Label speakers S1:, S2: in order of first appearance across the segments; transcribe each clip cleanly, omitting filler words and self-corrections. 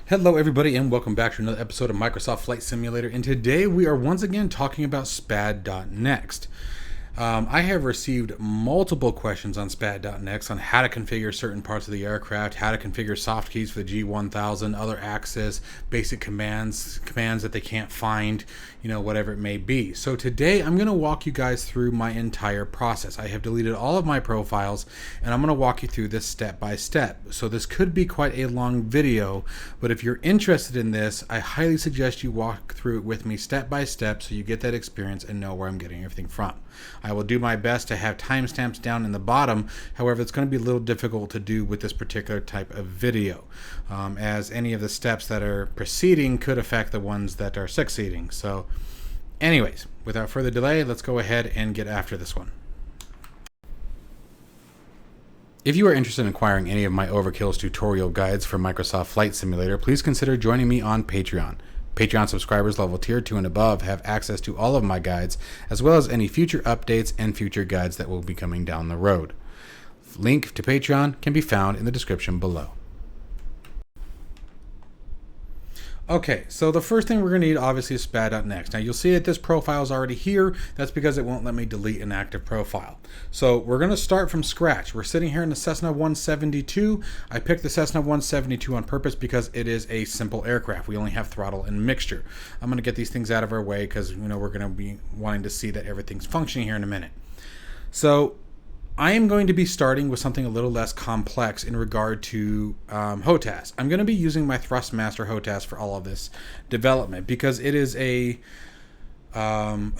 S1: Hello everybody and welcome back to another episode of Microsoft Flight Simulator, and today we are once again talking about SPAD.NeXt. I have received multiple questions on SPAD.NeXt on how to configure certain parts of the aircraft, how to configure Softkeys for the G1000, other access, basic commands that they can't find, whatever it may be. So today I'm going to walk you guys through my entire process. I have deleted all of my profiles and I'm going to walk you through this step by step. So this could be quite a long video, but if you're interested in this, I highly suggest you walk through it with me step by step so you get that experience and know where I'm getting everything from. I will do my best to have timestamps down in the bottom. However, it's going to be a little difficult to do with this particular type of video, as any of the steps that are preceding could affect the ones that are succeeding. So anyways, without further delay, let's go ahead and get after this one. If you are interested in acquiring any of my Overkills tutorial guides for Microsoft Flight Simulator, please consider joining me on Patreon. Patreon subscribers level tier 2 and above have access to all of my guides, as well as any future updates and future guides that will be coming down the road. Link to Patreon can be found in the description below. Okay, so the first thing we're going to need obviously is SPAD.NeXt. Now you'll see that this profile is already here. That's because it won't let me delete an active profile. So we're going to start from scratch. We're sitting here in the Cessna 172. I picked the Cessna 172 on purpose because it is a simple aircraft. We only have throttle and mixture. I'm going to get these things out of our way because we're going to be wanting to see that everything's functioning here in a minute. So I am going to be starting with something a little less complex in regard to HOTAS. I'm going to be using my Thrustmaster HOTAS for all of this development because it is a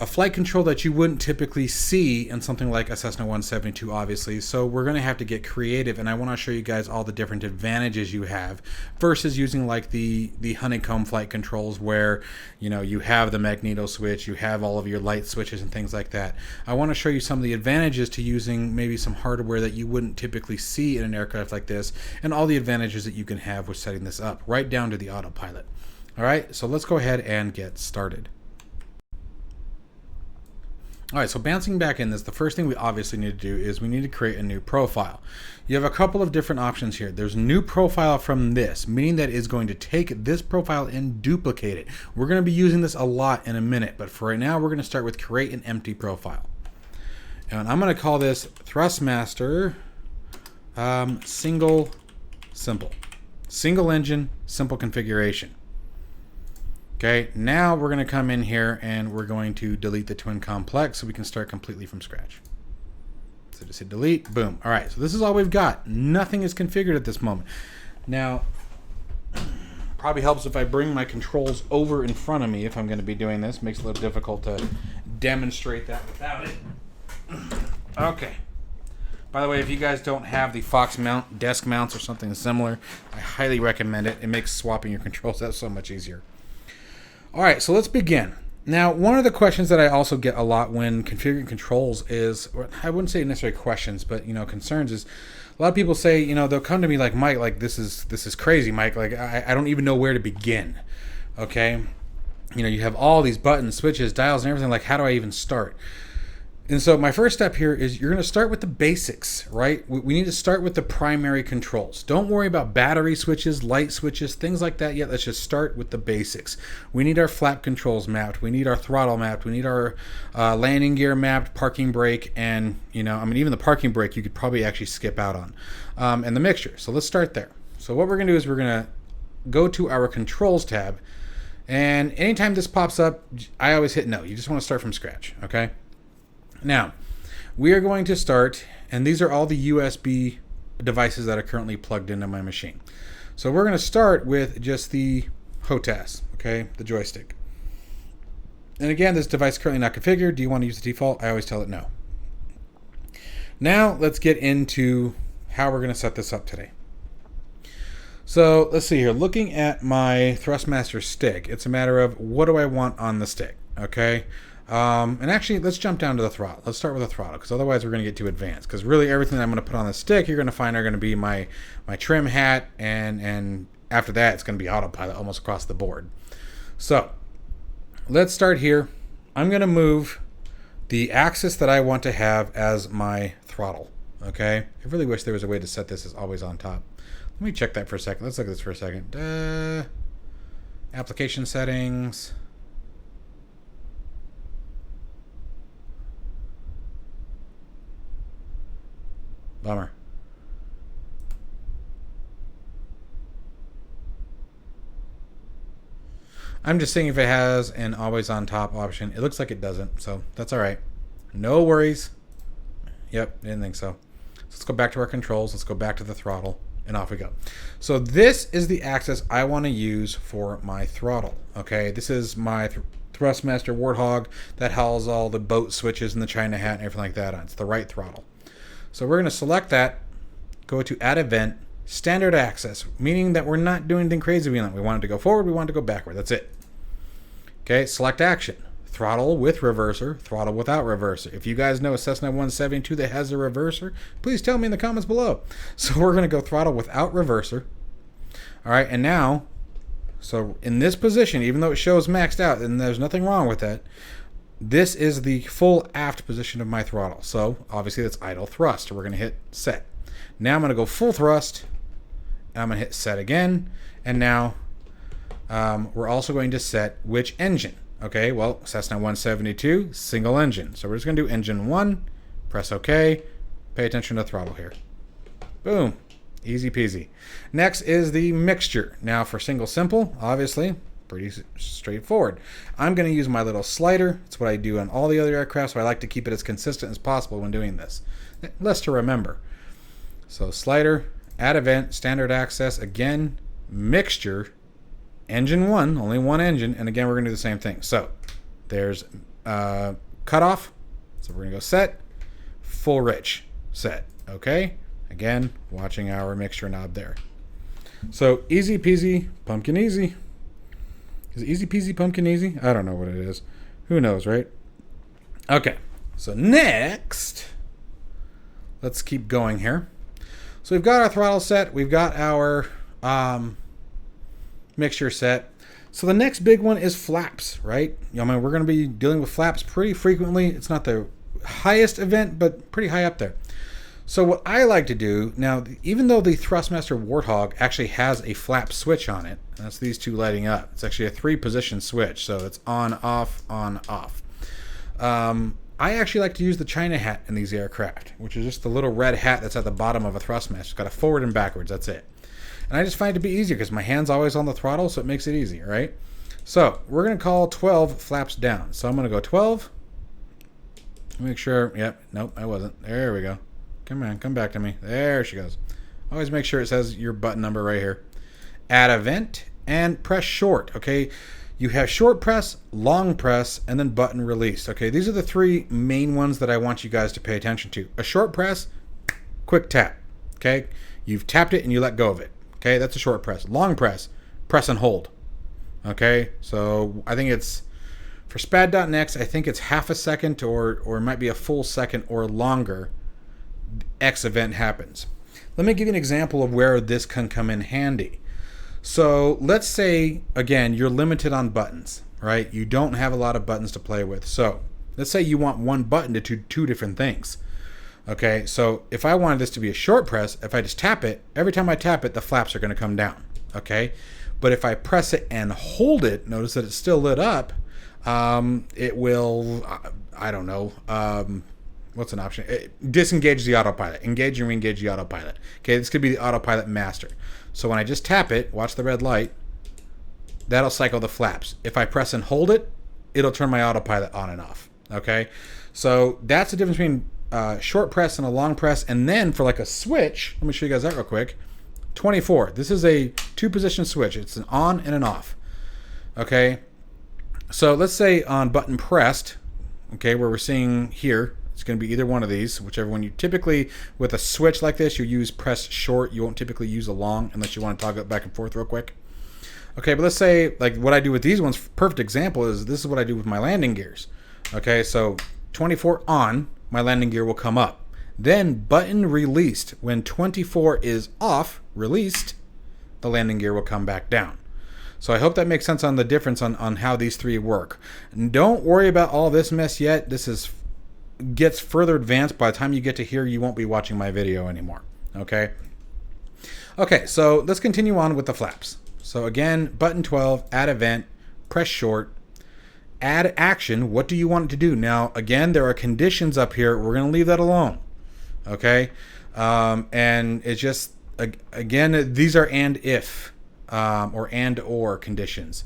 S1: flight control that you wouldn't typically see in something like a Cessna 172, obviously. So we're going to have to get creative, and I want to show you guys all the different advantages you have versus using like the honeycomb flight controls where you have the Magnetos switch, you have all of your light switches and things like that. I want to show you some of the advantages to using maybe some hardware that you wouldn't typically see in an aircraft like this, and all the advantages that you can have with setting this up, right down to the AutoPilot. All right, so let's go ahead and get started. All right, so bouncing back in this, the first thing we obviously need to do is we need to create a new profile. You have a couple of different options here. There's new profile from this, meaning that it's going to take this profile and duplicate it. We're going to be using this a lot in a minute, but for right now, we're going to start with create an empty profile. And I'm going to call this Thrustmaster simple engine, simple configuration. Okay, now we're going to come in here and we're going to delete the twin complex so we can start completely from scratch. So just hit delete, boom. All right, so this is all we've got. Nothing is configured at this moment. Now, probably helps if I bring my controls over in front of me if I'm going to be doing this. Makes it a little difficult to demonstrate that without it. Okay. By the way, if you guys don't have the Fox mount, desk mounts or something similar, I highly recommend it. It makes swapping your controls out so much easier. All right, so let's begin. Now, one of the questions that I also get a lot when configuring controls is, or I wouldn't say necessarily questions, but concerns is, a lot of people say, they'll come to me like, Mike, like this is crazy, Mike. Like I don't even know where to begin. Okay, you have all these buttons, switches, dials, and everything. Like, how do I even start? And so my first step here is you're going to start with the basics, right? We need to start with the primary controls. Don't worry about battery switches, light switches, things like that yet. Let's just start with the basics. We need our flap controls mapped. We need our throttle mapped. We need our landing gear mapped, parking brake, and, even the parking brake you could probably actually skip out on, and the mixture. So let's start there. So what we're going to do is we're going to go to our controls tab, and anytime this pops up, I always hit no. You just want to start from scratch, okay? Now, we are going to start, and these are all the USB devices that are currently plugged into my machine. So we're going to start with just the HOTAS, okay, the joystick. And again, this device is currently not configured. Do you want to use the default? I always tell it no. Now, let's get into how we're going to set this up today. So let's see here. Looking at my Thrustmaster stick, it's a matter of what do I want on the stick, okay? And actually, let's jump down to the throttle. Let's start with the throttle, because otherwise we're going to get too advanced. Because really, everything that I'm going to put on the stick, you're going to find are going to be my trim hat, and after that, it's going to be AutoPilot almost across the board. So, let's start here. I'm going to move the axis that I want to have as my throttle. Okay? I really wish there was a way to set this as always on top. Let me check that for a second. Let's look at this for a second. Application settings. Bummer. I'm just seeing if it has an always on top option. It looks like it doesn't, so that's all right. No worries. Yep, didn't think so. Let's go back to our controls. Let's go back to the throttle, and off we go. So this is the axis I want to use for my throttle. Okay, this is my Thrustmaster Warthog that has all the boat switches and the China hat and everything like that on. It's the right throttle. So we're going to select that, go to Add Event, Standard Axis, meaning that we're not doing anything crazy. We want it to go forward, we want it to go backward. That's it. Okay, select action. Throttle with reverser, throttle without reverser. If you guys know a Cessna 172 that has a reverser, please tell me in the comments below. So we're going to go throttle without reverser. All right, and now, so in this position, even though it shows maxed out, and there's nothing wrong with that, this is the full aft position of my throttle. So obviously that's idle thrust. We're going to hit set. Now I'm going to go full thrust, and I'm going to hit set again, and now we're also going to set which engine. Okay, well, Cessna 172, single engine. So we're just going to do engine 1, press OK, pay attention to the throttle here. Boom, easy peasy. Next is the mixture. Now for single simple, obviously, pretty straightforward. I'm going to use my little slider. It's what I do on all the other aircraft, so I like to keep it as consistent as possible when doing this. Less to remember. So slider, add event, standard access, again, mixture, engine 1, only one engine, and again we're going to do the same thing. So there's cutoff, so we're going to go set, full rich, set. Okay, again, watching our mixture knob there. So easy peasy, pumpkin easy. Is it easy peasy, pumpkin easy? I don't know what it is. Who knows, right? Okay, so next, let's keep going here. So we've got our throttle set, we've got our mixture set. So the next big one is flaps, right? I mean, we're going to be dealing with flaps pretty frequently. It's not the highest event, but pretty high up there. So what I like to do, now, even though the Thrustmaster Warthog actually has a flap switch on it, that's these two lighting up. It's actually a 3-position switch, so it's on, off, on, off. I actually like to use the China hat in these aircraft, which is just the little red hat that's at the bottom of a Thrustmaster. It's got a forward and backwards, that's it. And I just find it to be easier because my hand's always on the throttle, so it makes it easy, right? So we're going to call 12 flaps down. So I'm going to go 12. Make sure, yep, nope, I wasn't. There we go. Come on, come back to me. There she goes. Always make sure it says your button number right here. Add event and press short, okay? You have short press, long press, and then button release. Okay, these are the 3 main ones that I want you guys to pay attention to. A short press, quick tap, okay? You've tapped it and you let go of it. Okay, that's a short press. Long press, press and hold. Okay, so I think it's, for SPAD.NeXt, I think it's half a second or it might be a full second or longer, X event happens. Let me give you an example of where this can come in handy. So let's say, again, you're limited on buttons, right? You don't have a lot of buttons to play with. So let's say you want one button to do 2 different things. Okay, so if I wanted this to be a short press, if I just tap it, every time I tap it, the flaps are going to come down. Okay, but if I press it and hold it, notice that it's still lit up. It will, I don't know, what's an option? Disengage the autopilot. Engage and re-engage the autopilot. Okay, this could be the autopilot master. So when I just tap it, watch the red light, that'll cycle the flaps. If I press and hold it, it'll turn my autopilot on and off. Okay, so that's the difference between short press and a long press. And then for like a switch, let me show you guys that real quick. 24. This is a 2-position switch. It's an on and an off. Okay, so let's say on button pressed, okay, where we're seeing here, it's going to be either one of these, whichever one you typically, with a switch like this, you use press short. You won't typically use a long unless you want to toggle it back and forth real quick. Okay, but let's say, like what I do with these ones, perfect example is this is what I do with my landing gears. Okay, so 24 on, my landing gear will come up. Then button released. When 24 is off, released, the landing gear will come back down. So I hope that makes sense on the difference on how these 3 work. And don't worry about all this mess yet. This gets further advanced. By the time you get to here, you won't be watching my video anymore. Okay? Okay, so let's continue on with the flaps. So again, button 12, add event, press short, add action. What do you want it to do? Now, again, there are conditions up here. We're going to leave that alone. Okay? And it's just, again, these are and if or and or conditions.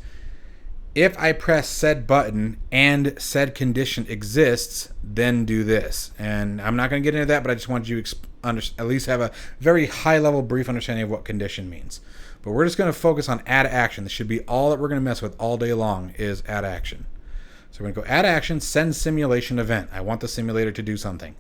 S1: If I press said button and said condition exists, then do this. And I'm not going to get into that, but I just want you to at least have a very high-level, brief understanding of what condition means. But we're just going to focus on add action. This should be all that we're going to mess with all day long is add action. So we're going to go add action, send simulation event. I want the simulator to do something.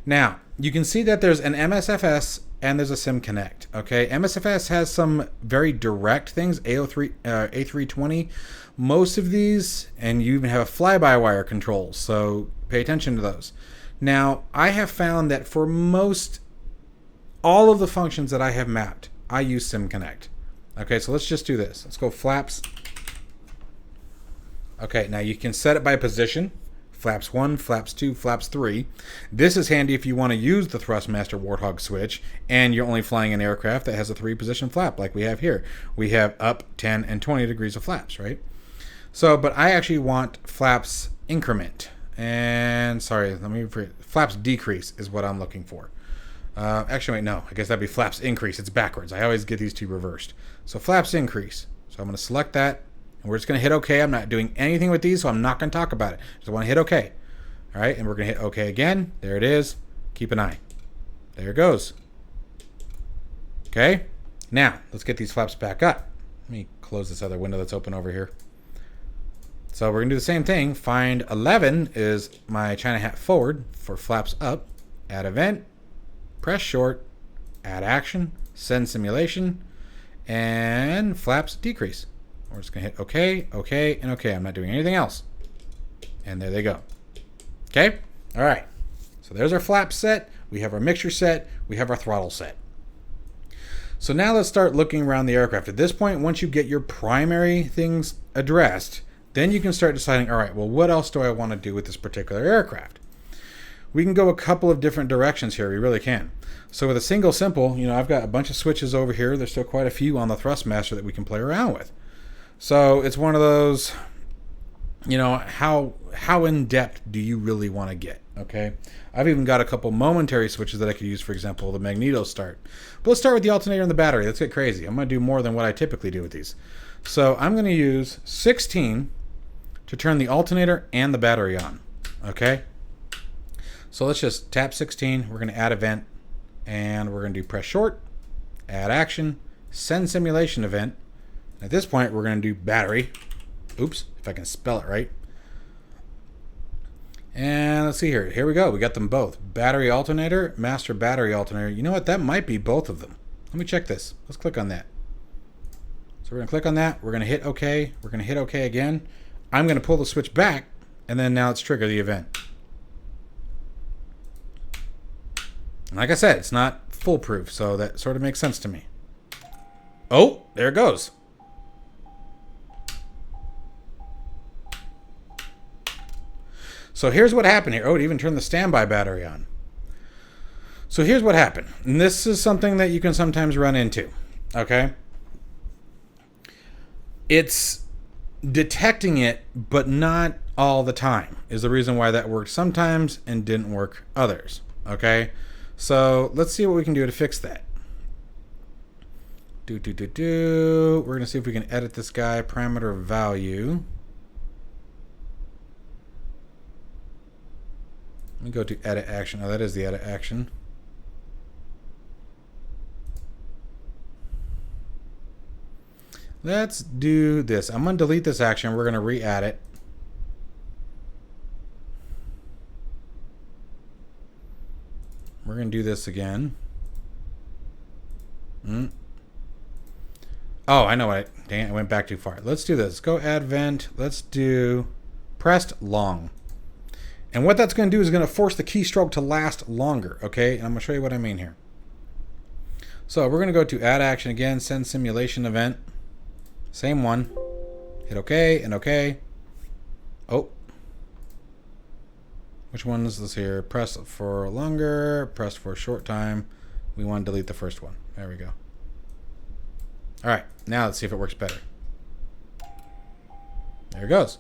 S1: Now, you can see that there's an MSFS and there's a SimConnect. Okay, MSFS has some very direct things, A320. Most of these, and you even have a fly-by-wire control, so pay attention to those. Now, I have found that for all of the functions that I have mapped, I use SimConnect. Okay, so let's just do this. Let's go flaps. Okay, now you can set it by position. Flaps 1, flaps 2, flaps 3. This is handy if you want to use the Thrustmaster Warthog switch and you're only flying an aircraft that has a 3-position flap like we have here. We have up, 10, and 20 degrees of flaps, right? So, but I actually want flaps increment. And, sorry, flaps decrease is what I'm looking for. Actually, wait, no. I guess that'd be flaps increase. It's backwards. I always get these two reversed. So flaps increase. So I'm going to select that. And we're just going to hit OK. I'm not doing anything with these, so I'm not going to talk about it. Just want to hit OK. All right, and we're going to hit OK again. There it is. Keep an eye. There it goes. Okay. Now, let's get these flaps back up. Let me close this other window that's open over here. So we're going to do the same thing. Find 11 is my China hat forward for flaps up. Add event. Press short. Add action. Send simulation. And flaps decrease. We're just going to hit OK, OK, and OK. I'm not doing anything else. And there they go. Okay? All right. So there's our flap set. We have our mixture set. We have our throttle set. So now let's start looking around the aircraft. At this point, once you get your primary things addressed, then you can start deciding, all right, well, what else do I want to do with this particular aircraft? We can go a couple of different directions here. We really can. So with a single simple, I've got a bunch of switches over here. There's still quite a few on the Thrustmaster that we can play around with. So it's one of those, how in depth do you really want to get? Okay. I've even got a couple momentary switches that I could use, for example, the Magnetos start. But let's start with the alternator and the battery. Let's get crazy. I'm going to do more than what I typically do with these. So I'm going to use 16 to turn the alternator and the battery on. Okay. So let's just tap 16. We're going to add event and we're going to do press short, add action, send simulation event. At this point, we're going to do battery. Oops, if I can spell it right. And let's see here. Here we go. We got them both. Battery alternator, master battery alternator. You know what? That might be both of them. Let me check this. Let's click on that. So we're going to click on that. We're going to hit OK. We're going to hit OK again. I'm going to pull the switch back, and then now let's trigger the event. And like I said, it's not foolproof, so that sort of makes sense to me. Oh, there it goes. So here's what happened here. Oh, it even turned the standby battery on. So here's what happened. And this is something that you can sometimes run into. Okay? It's detecting it, but not all the time, is the reason why that worked sometimes and didn't work others. Okay? So let's see what we can do to fix that. We're going to see if we can edit this guy. Parameter value. Let me go to edit action. Oh, that is the edit action. Let's do this. I'm going to delete this action. We're going to re-add it. We're going to do this again. Oh, I know what. Dang it, I went back too far. Let's do this. Let's go add vent. Let's do pressed long. And what that's going to do is going to force the keystroke to last longer, okay? And I'm going to show you what I mean here. So we're going to go to add action again, send simulation event. Same one. Hit OK and OK. Oh. Which one is this here? Press for longer, press for a short time. We want to delete the first one. There we go. All right, now let's see if it works better. There it goes.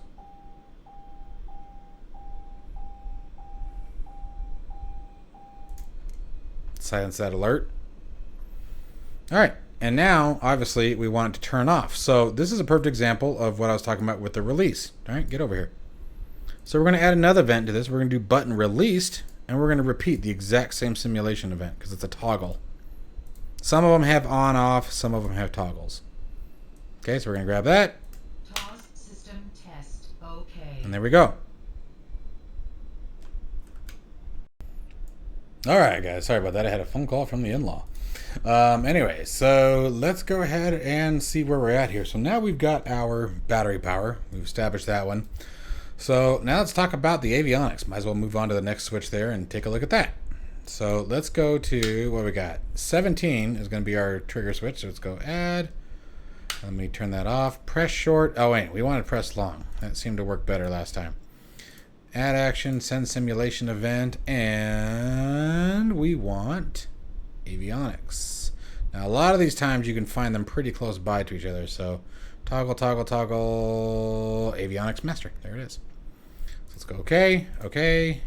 S1: Silence that alert. All right, and now obviously we want it to turn off. So this is a perfect example of what I was talking about with the release. All right, get over here. So we're going to add another event to this. We're going to do button released, and we're going to repeat the exact same simulation event because it's a toggle. Some of them have on off, some of them have toggles. Okay, so we're going to grab that.
S2: Task system test. Okay.
S1: And there we go. All right, guys. Sorry about that. I had a phone call from the in-law. Anyway, so let's go ahead and see where we're at here. So now we've got our battery power. We've established that one. So now let's talk about the avionics. Might as well move on to the next switch there and take a look at that. So let's go to what we got. 17 is going to be our trigger switch. So let's go add. Let me turn that off. Press short. Oh, wait. We want to press long. That seemed to work better last time. Add action, send simulation event, and we want avionics. Now, a lot of these times you can find them pretty close by to each other. So toggle, toggle, toggle, avionics master. There it is. So let's go OK, OK.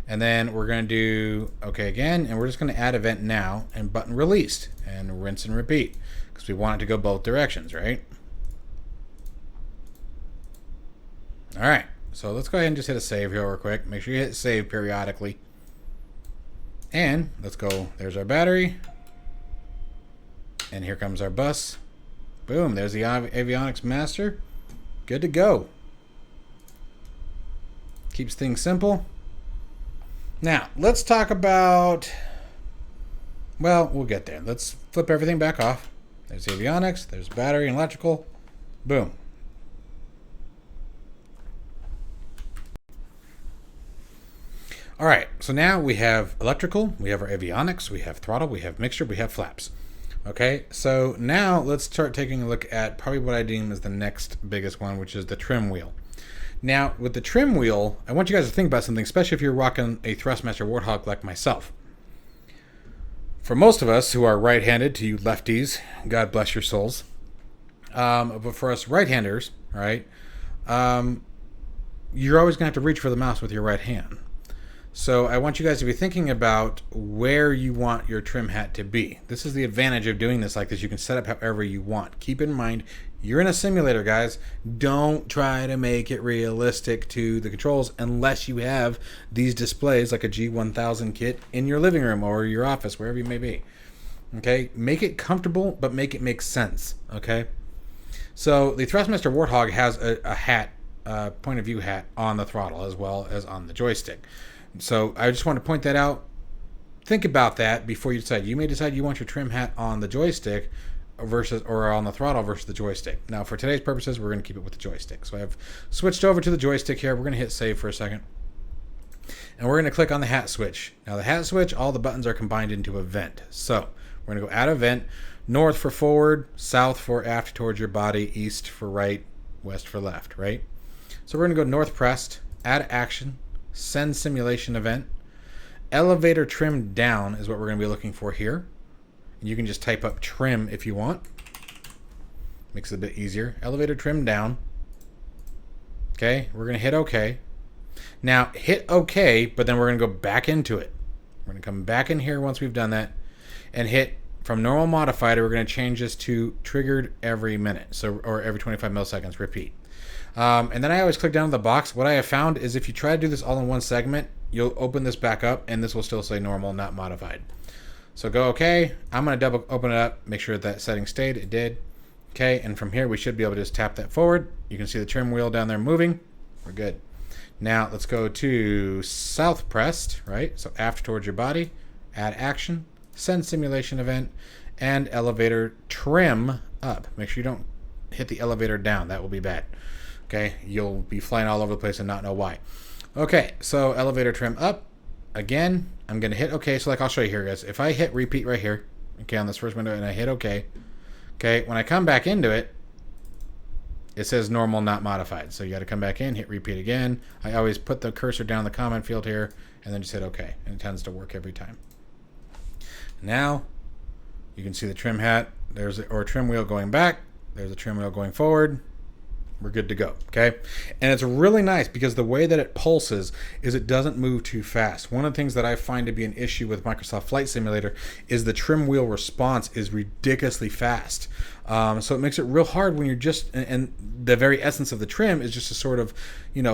S1: And then we're going to do OK again. And we're just going to add event now and button released and rinse and repeat because we want it to go both directions, right? All right. So let's go ahead and just hit a save here real quick. Make sure you hit save periodically. And let's go. There's our battery. And here comes our bus. Boom. There's the avionics master. Good to go. Keeps things simple. Now, let's talk about... Well, we'll get there. Let's flip everything back off. There's the avionics. There's battery and electrical. Boom. All right, so now we have electrical, we have our avionics, we have throttle, we have mixture, we have flaps. Okay, so now let's start taking a look at probably what I deem as the next biggest one, which is the trim wheel. Now, with the trim wheel, I want you guys to think about something, especially if you're rocking a Thrustmaster Warthog like myself. For most of us who are right-handed, to you lefties, God bless your souls. But for us right-handers, right, you're always going to have to reach for the mouse with your right hand. So I want you guys to be thinking about where you want your trim hat to be. This is the advantage of doing this like this. You can set up however you want. Keep in mind, you're in a simulator, guys. Don't try to make it realistic to the controls unless you have these displays like a G1000 kit in your living room or your office, wherever you may be. Okay? Make it comfortable, but make it make sense. Okay? So the Thrustmaster Warthog has a hat, point of view hat on the throttle as well as on the joystick. So I just want to point that out. Think about that before you decide. You may decide you want your trim hat on the joystick versus or on the throttle versus the joystick. Now, for today's purposes, we're going to keep it with the joystick. So I've switched over to the joystick here. We're going to hit save for a second. And we're going to click on the hat switch. Now, the hat switch, all the buttons are combined into event. So we're going to go add event. North for forward, south for aft towards your body, east for right, west for left, right? So we're going to go north pressed, add action, send simulation event. Elevator trim down is what we're going to be looking for here. And you can just type up trim if you want. Makes it a bit easier. Elevator trim down. Okay, we're going to hit OK. Now, hit OK, but then we're going to go back into it. We're going to come back in here once we've done that and hit from normal modified. We're going to change this to triggered every minute, so or every 25 milliseconds, repeat. And then I always click down to the box. What I have found is if you try to do this all in one segment, you'll open this back up and this will still say normal, not modified. So go OK. I'm going to double open it up, make sure that setting stayed. It did. Okay, and from here we should be able to just tap that forward. You can see the trim wheel down there moving. We're good. Now let's go to south pressed, right? So aft towards your body, add action, send simulation event, and elevator trim up. Make sure you don't hit the elevator down. That will be bad. Okay, you'll be flying all over the place and not know why. Okay, so elevator trim up. Again, I'm going to hit OK. So like I'll show you here, guys. If I hit repeat right here, okay, on this first window, and I hit OK, okay, when I come back into it, it says normal, not modified. So you got to come back in, hit repeat again. I always put the cursor down the comment field here, and then just hit OK, and it tends to work every time. Now, you can see the trim hat. There's a trim wheel going back. There's a trim wheel going forward. We're good to go, okay? And it's really nice because the way that it pulses is it doesn't move too fast. One of the things that I find to be an issue with Microsoft Flight Simulator is the trim wheel response is ridiculously fast. So it makes it real hard when you're just, and the very essence of the trim is just to sort of,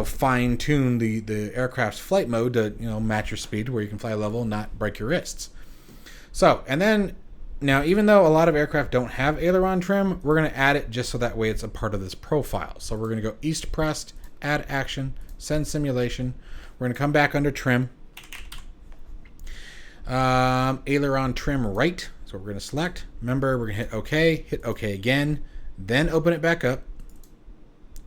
S1: fine tune the aircraft's flight mode to, match your speed where you can fly level and not break your wrists. So, and then, now, even though a lot of aircraft don't have aileron trim, we're going to add it just so that way it's a part of this profile. So we're going to go east pressed, add action, send simulation. We're going to come back under trim. Aileron trim right. So we're going to select. Remember, we're going to hit OK again, then open it back up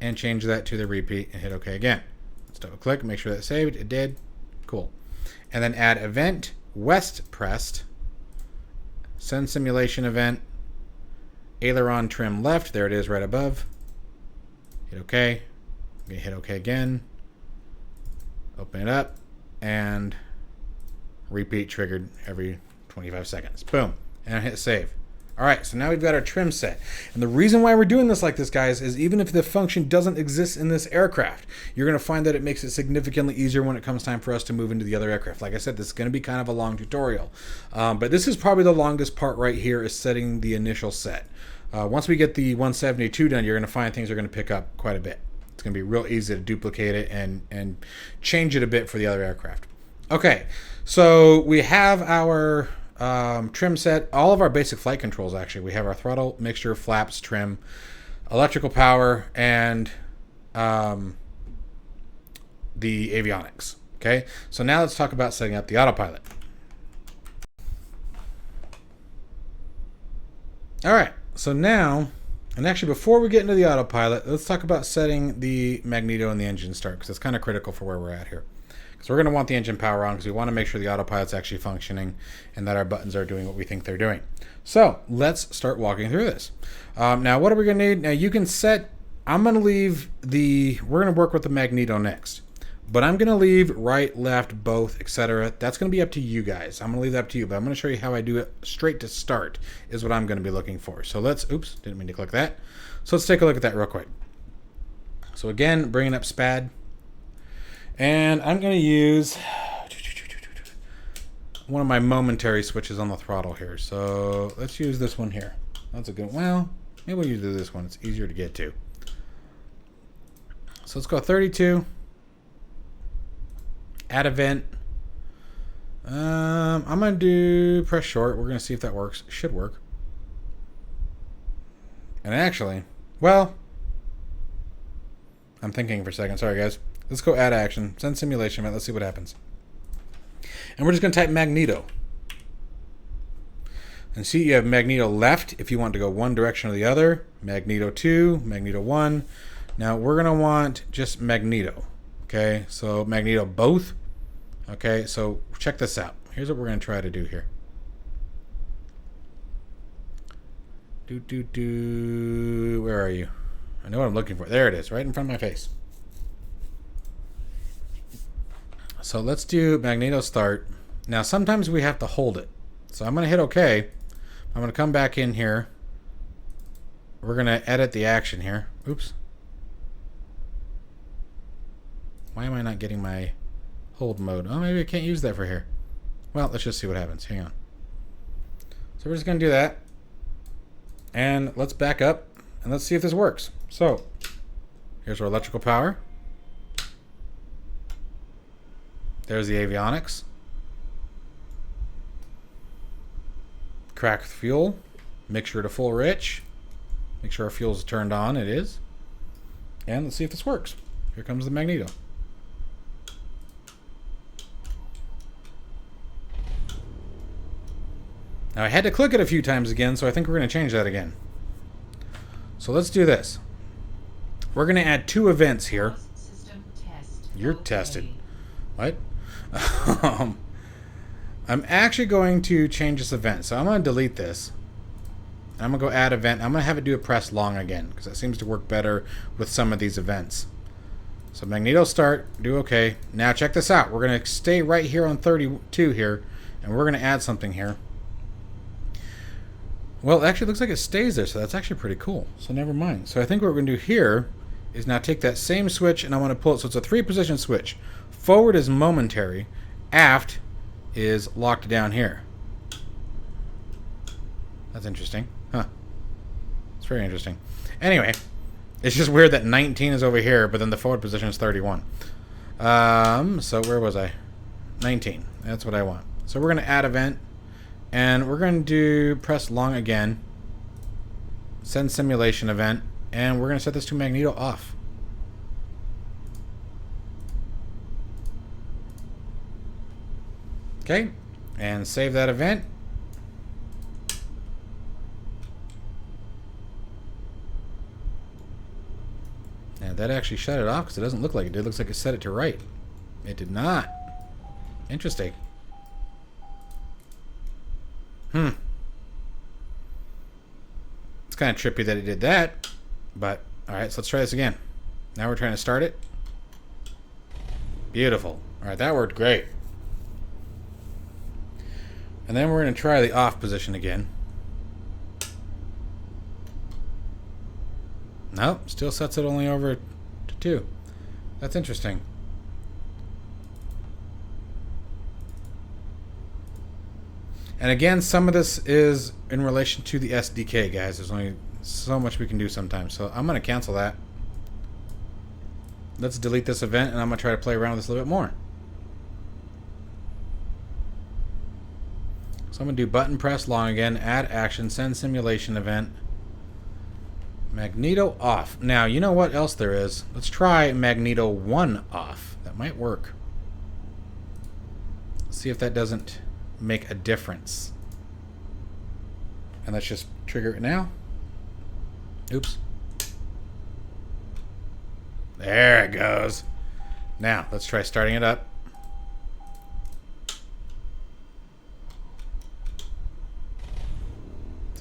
S1: and change that to the repeat and hit OK again. Let's double click, make sure that's saved. It did. Cool. And then add event west pressed. Send simulation event, aileron trim left. There it is right above. Hit OK. I'm going to hit OK again. Open it up. And repeat triggered every 25 seconds. Boom. And I hit save. All right, so now we've got our trim set. And the reason why we're doing this like this, guys, is even if the function doesn't exist in this aircraft, you're going to find that it makes it significantly easier when it comes time for us to move into the other aircraft. Like I said, this is going to be kind of a long tutorial. But this is probably the longest part right here, is setting the initial set. Once we get the 172 done, you're going to find things are going to pick up quite a bit. It's going to be real easy to duplicate it and change it a bit for the other aircraft. Okay, so we have our trim set, all of our basic flight controls. Actually, we have our throttle, mixture, flaps, trim, electrical power, and the avionics. Okay, so now let's talk about setting up the autopilot. All right, so now, and actually before we get into the autopilot, let's talk about setting the magneto and the engine start, because it's kind of critical for where we're at here. So we're going to want the engine power on because we want to make sure the autopilot's actually functioning and that our buttons are doing what we think they're doing. So let's start walking through this. Now, what are we going to need? Now, you can set, we're going to work with the Magneto next. But I'm going to leave right, left, both, etc. That's going to be up to you guys. I'm going to leave that up to you, but I'm going to show you how I do it straight to start is what I'm going to be looking for. So oops, didn't mean to click that. So let's take a look at that real quick. So again, bringing up SPAD. And I'm going to use one of my momentary switches on the throttle here. So let's use this one here. That's a good one. Well, maybe we'll use this one. It's easier to get to. So let's go 32. Add event. I'm going to do press short. We're going to see if that works. Should work. And actually, well, I'm thinking for a second. Sorry, guys. Let's go add action. Send simulation event. Let's see what happens. And we're just going to type Magneto. And see, you have Magneto left if you want to go one direction or the other. Magneto 2, Magneto 1. Now we're going to want just Magneto. Okay, so Magneto both. Okay, so check this out. Here's what we're going to try to do here. Where are you? I know what I'm looking for. There it is, right in front of my face. So let's do Magneto start. Now sometimes we have to hold it. So I'm going to hit OK. I'm going to come back in here. We're going to edit the action here. Oops. Why am I not getting my hold mode? Oh, maybe I can't use that for here. Well, let's just see what happens. Hang on. So we're just going to do that. And let's back up and let's see if this works. So here's our electrical power. There's the avionics. Crack fuel. Mixture to full rich. Make sure our fuel's turned on. It is. And let's see if this works. Here comes the Magneto. Now I had to click it a few times again, so I think we're going to change that again. So let's do this. We're going to add 2 events here. You're tested. What? I'm actually going to change this event. So I'm going to delete this. I'm going to go add event. I'm going to have it do a press long again because that seems to work better with some of these events. So Magneto start, do OK. Now check this out. We're going to stay right here on 32 here, and we're going to add something here. Well, it actually looks like it stays there, so that's actually pretty cool. So never mind. So I think what we're going to do here is now take that same switch and I want to pull it. So it's a 3-position switch. Forward is momentary. Aft is locked down here. That's interesting. Huh. It's very interesting. Anyway, it's just weird that 19 is over here, but then the forward position is 31. So where was I? 19. That's what I want. So we're going to add event. And we're going to do press long again. Send simulation event. And we're going to set this to Magneto off. Okay. And save that event. And that actually shut it off because it doesn't look like it did. It looks like it set it to right. It did not. Interesting. It's kind of trippy that it did that, but alright, so let's try this again. Now we're trying to start it. Beautiful. Alright, that worked great. And then we're going to try the off position again. Nope, still sets it only over to 2. That's interesting. And again, some of this is in relation to the SDK, guys. There's only so much we can do sometimes. So I'm going to cancel that. Let's delete this event, and I'm going to try to play around with this a little bit more. So I'm going to do button press long again, add action, send simulation event. Magneto off. Now, you know what else there is? Let's try Magneto 1 off. That might work. Let's see if that doesn't make a difference. And let's just trigger it now. Oops. There it goes. Now, let's try starting it up.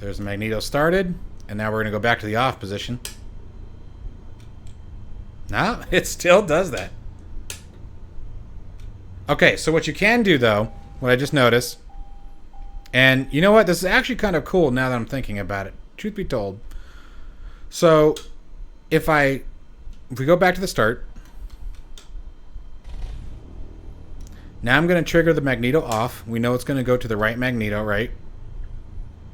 S1: There's Magneto started. And now we're going to go back to the off position. No, it still does that. Okay, so what you can do, though, what I just noticed, and you know what? This is actually kind of cool now that I'm thinking about it, truth be told. So, if we go back to the start, now I'm going to trigger the Magneto off. We know it's going to go to the right Magneto, right?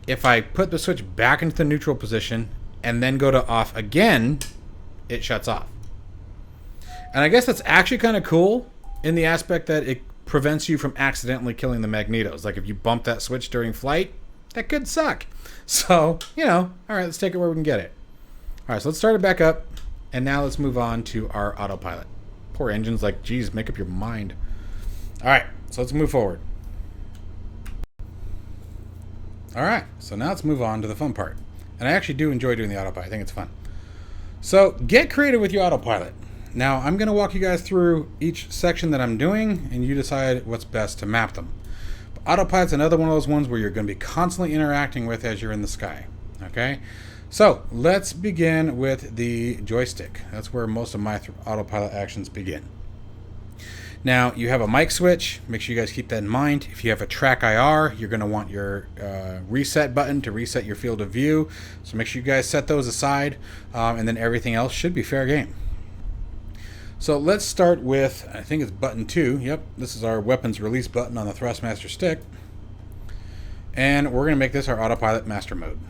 S1: If I put the switch back into the neutral position and then go to off again, it shuts off. And I guess that's actually kind of cool in the aspect that it prevents you from accidentally killing the Magnetos. Like if you bump that switch during flight, that could suck. So, you know, all right, let's take it where we can get it. All right, so let's start it back up. And now let's move on to our autopilot. Poor engine's like, geez, make up your mind. All right, so let's move forward. Alright, so now let's move on to the fun part. And I actually do enjoy doing the autopilot. I think it's fun. So, get creative with your autopilot. Now, I'm going to walk you guys through each section that I'm doing, and you decide what's best to map them. But autopilot's another one of those ones where you're going to be constantly interacting with as you're in the sky. Okay? So, let's begin with the joystick. That's where most of my autopilot actions begin. Now, you have a mic switch. Make sure you guys keep that in mind. If you have a track IR, you're going to want your reset button to reset your field of view. So make sure you guys set those aside, and then everything else should be fair game. So let's start with, I think it's button 2. Yep, this is our weapons release button on the Thrustmaster stick. And we're going to make this our autopilot master mode.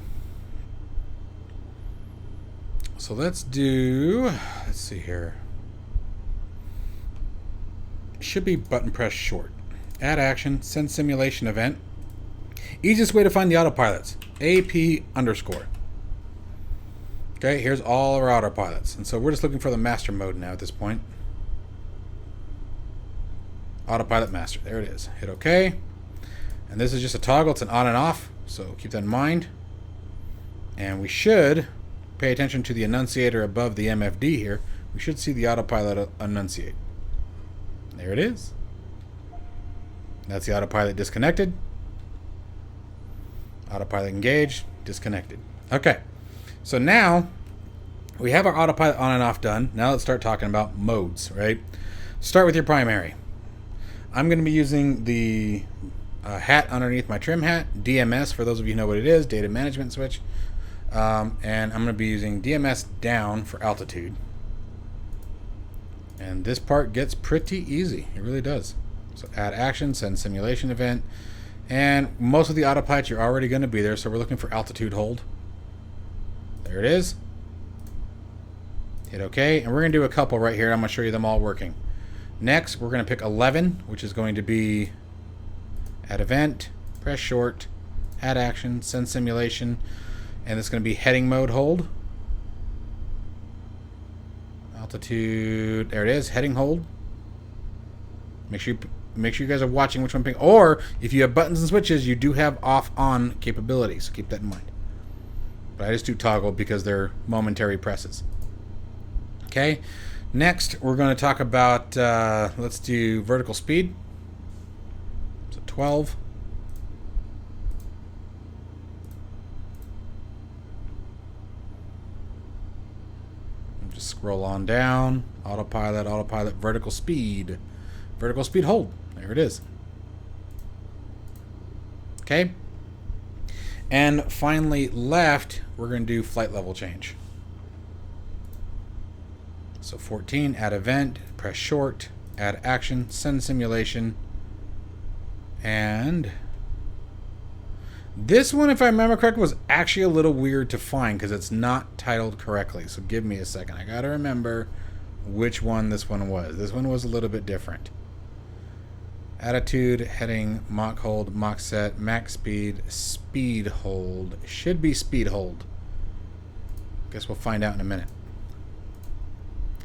S1: So let's see here. Should be button press short. Add action, send simulation event. Easiest way to find the autopilots, AP _. Okay, here's all our autopilots. And so we're just looking for the master mode now at this point. Autopilot master, there it is. Hit OK. And this is just a toggle, it's an on and off, so keep that in mind. And we should pay attention to the enunciator above the MFD here. We should see the autopilot enunciate. There it is. That's the autopilot disconnected. Autopilot engaged, disconnected. Okay, so now we have our autopilot on and off done. Now let's start talking about modes, right? Start with your primary. I'm going to be using the hat underneath my trim hat. DMS, for those of you who know what it is, data management switch. And I'm going to be using DMS down for altitude. And this part gets pretty easy. It really does. So add action, send simulation event. And most of the autopilots are already going to be there, so we're looking for altitude hold. There it is. Hit OK. And we're going to do a couple right here. I'm going to show you them all working. Next, we're going to pick 11, which is going to be add event, press short, add action, send simulation. And it's going to be heading mode hold. Altitude. There it is. Heading hold. Make sure you guys are watching which one ping. Or if you have buttons and switches, you do have off-on capability. So keep that in mind. But I just do toggle because they're momentary presses. Okay. Next, we're going to talk about, let's do vertical speed. So 12. Just scroll on down. Autopilot, autopilot, vertical speed. Vertical speed hold. There it is. Okay. And finally, left, we're going to do flight level change. So 14, add event, press short, add action, send simulation. And this one, if I remember correctly, was actually a little weird to find because it's not titled correctly. So give me a second. I got to remember which one this one was. This one was a little bit different. Attitude, heading, Mach hold, Mach set, max speed, speed hold. Should be speed hold. Guess we'll find out in a minute.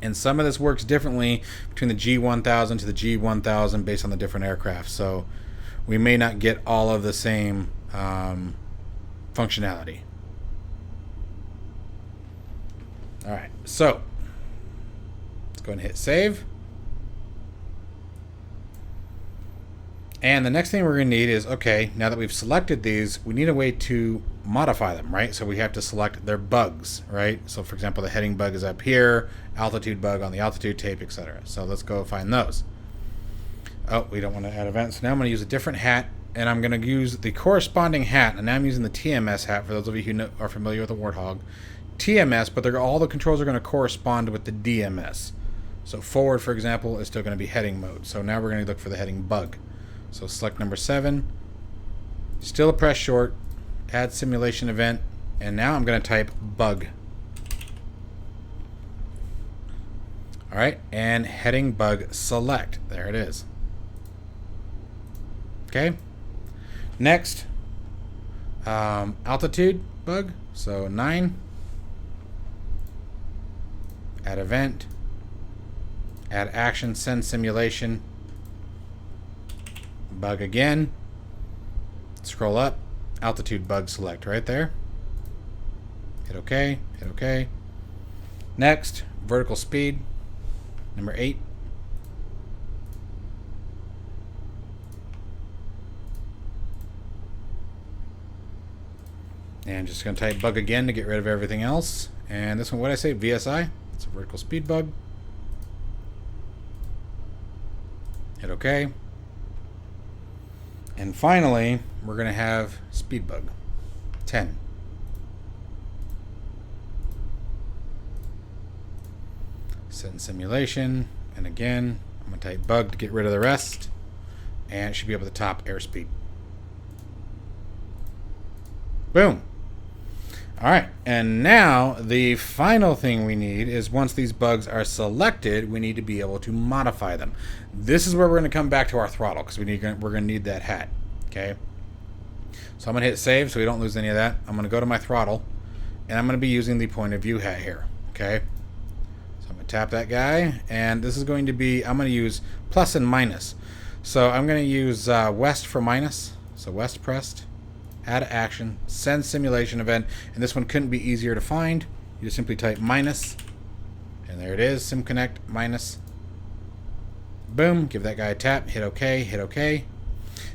S1: And some of this works differently between the G1000 to the G1000 based on the different aircraft. So we may not get all of the same functionality. All right, so let's go ahead and hit save. And the next thing we're going to need is, okay, now that we've selected these, we need a way to modify them, right? So we have to select their bugs, right? So for example, the heading bug is up here, altitude bug on the altitude tape, etc. So let's go find those. Oh, we don't want to add events. So now I'm going to use a different hat, and I'm going to use the corresponding hat. And now I'm using the TMS hat for those of you who are familiar with the Warthog. TMS, but all the controls are going to correspond with the DMS. So forward, for example, is still going to be heading mode. So now we're going to look for the heading bug. So select number 7. Still press short, add simulation event, and now I'm going to type bug. All right, and heading bug select. There it is. Okay. Next, altitude bug. So 9. Add event. Add action. Send simulation. Bug again. Scroll up. Altitude bug select right there. Hit OK. Hit OK. Next, vertical speed. Number 8. And just going to type bug again to get rid of everything else. And this one, what did I say? VSI. It's a vertical speed bug. Hit OK. And finally, we're going to have speed bug. 10. Send simulation. And again, I'm going to type bug to get rid of the rest. And it should be up at the top, airspeed. Boom. All right, and now the final thing we need is once these bugs are selected, we need to be able to modify them. This is where we're going to come back to our throttle because we're going to need that hat. Okay. So I'm going to hit save so we don't lose any of that. I'm going to go to my throttle, and I'm going to be using the point of view hat here. Okay. So I'm going to tap that guy, and this is going to be, I'm going to use plus and minus. So I'm going to use west for minus. So west pressed. Add action, send simulation event, and this one couldn't be easier to find. You just simply type minus, and there it is, SimConnect minus. Boom, give that guy a tap, hit OK, hit OK.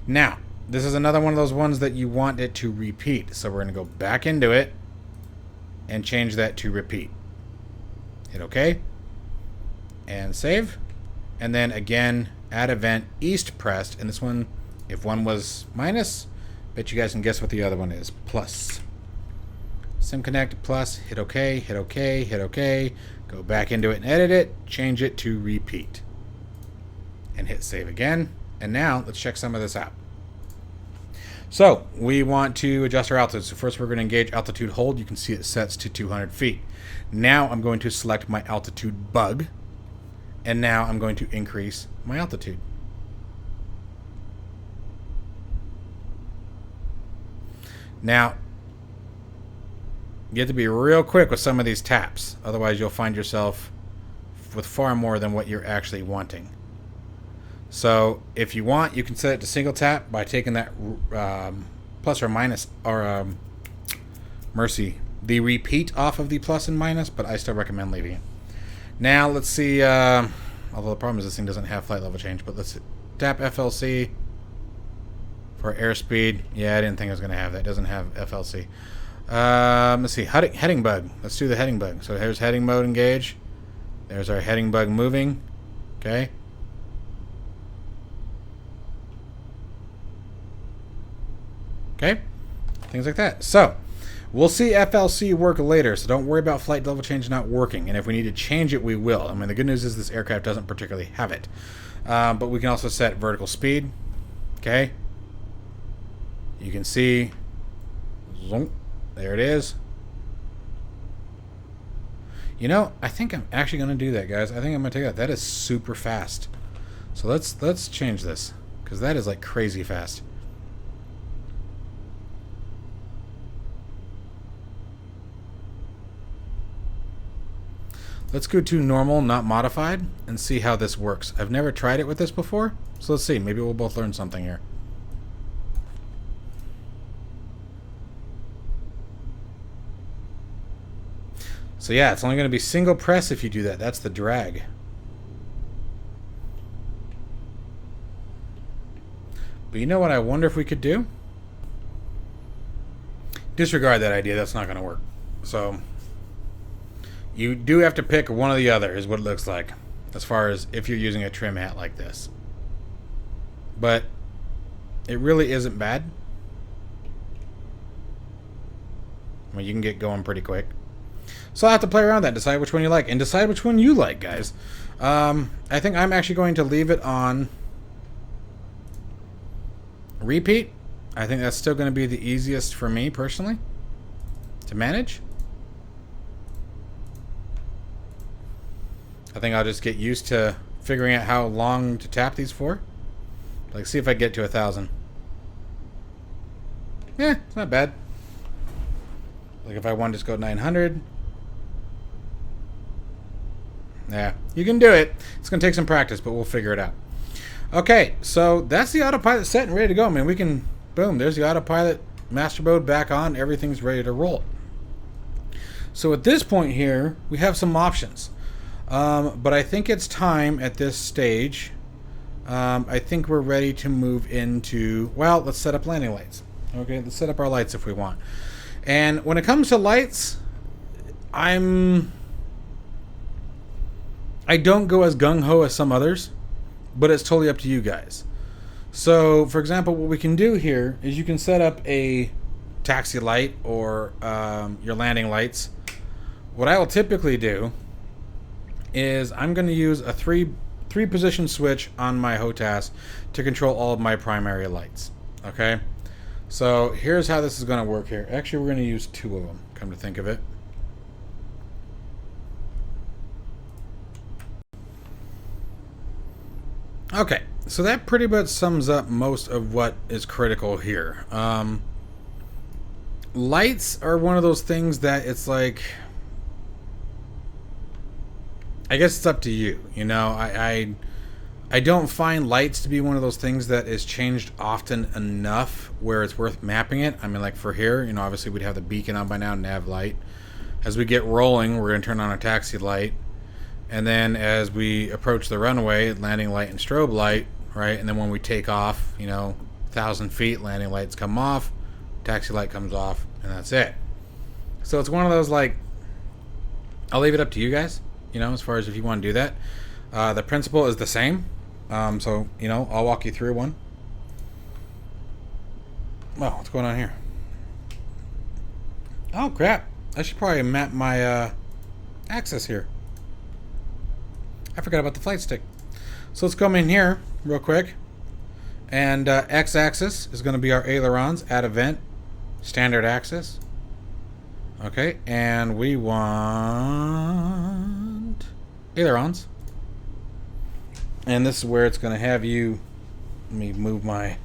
S1: Now, this is another one of those ones that you want it to repeat. So we're going to go back into it and change that to repeat. Hit OK, and save. And then again, add event, east pressed, and this one If one was minus, bet you guys can guess what the other one is. Plus. SimConnect plus, hit OK, hit OK, hit OK. Go back into it and edit it. Change it to repeat. And hit save again. And now let's check some of this out. So we want to adjust our altitude. So first we're going to engage altitude hold. You can see it sets to 200 feet. Now I'm going to select my altitude bug. And now I'm going to increase my altitude. Now, you have to be real quick with some of these taps. Otherwise you'll find yourself with far more than what you're actually wanting. So if you want, you can set it to single tap by taking that plus or minus, or the repeat off of the plus and minus, but I still recommend leaving it. Now let's see, although the problem is this thing doesn't have flight level change, but let's tap FLC for airspeed. Yeah, I didn't think I was going to have that. It doesn't have FLC. Let's see, heading bug. Let's do the heading bug. So here's heading mode engage. There's our heading bug moving. Okay. Okay, things like that. So we'll see FLC work later, so don't worry about flight level change not working. And if we need to change it, we will. I mean, the good news is this aircraft doesn't particularly have it. But we can also set vertical speed. Okay. You can see, zoom, there it is. You know, I think I'm actually going to do that, guys. I think I'm going to take that. That is super fast. So let's change this, because that is like crazy fast. Let's go to normal, not modified, and see how this works. I've never tried it with this before, so let's see. Maybe we'll both learn something here. So yeah, it's only going to be single press if you do that. That's the drag. But you know what I wonder if we could do? Disregard that idea. That's not going to work. So you do have to pick one or the other is what it looks like, as far as if you're using a trim hat like this. But it really isn't bad. I mean, you can get going pretty quick. So I'll have to play around with that, decide which one you like, and decide which one you like, guys. I think I'm actually going to leave it on repeat. I think that's still going to be the easiest for me, personally, to manage. I think I'll just get used to figuring out how long to tap these for. Like, see if I get to 1,000. Yeah, it's not bad. Like, if I want to just go 900. Yeah, you can do it. It's going to take some practice, but we'll figure it out. Okay, so that's the autopilot set and ready to go. I mean, we can, boom, there's the autopilot master mode back on. Everything's ready to roll. So at this point here, we have some options. But I think it's time at this stage. I think we're ready to move into, well, let's set up landing lights. Okay, let's set up our lights if we want. And when it comes to lights, I don't go as gung-ho as some others, but it's totally up to you guys. So, for example, what we can do here is you can set up a taxi light or your landing lights. What I will typically do is I'm going to use a three position switch on my HOTAS to control all of my primary lights. Okay, so here's how this is going to work here. Actually, we're going to use 2 of them, come to think of it. Okay, so that pretty much sums up most of what is critical here. Lights are one of those things that it's like, I guess it's up to you. You know, I don't find lights to be one of those things that is changed often enough where it's worth mapping it. I mean, like for here, you know, obviously we'd have the beacon on by now, nav light. As we get rolling, we're going to turn on a taxi light. And then as we approach the runway, landing light and strobe light, right? And then when we take off, you know, 1,000 feet, landing lights come off, taxi light comes off, and that's it. So it's one of those, like, I'll leave it up to you guys, you know, as far as if you want to do that. The principle is the same. So, you know, I'll walk you through one. Oh, what's going on here? Oh, crap. I should probably map my axis here. I forgot about the flight stick. So let's come in here real quick. And x-axis is going to be our ailerons, add event, standard axis. Okay, and we want ailerons. And this is where it's going to have you... Let me move my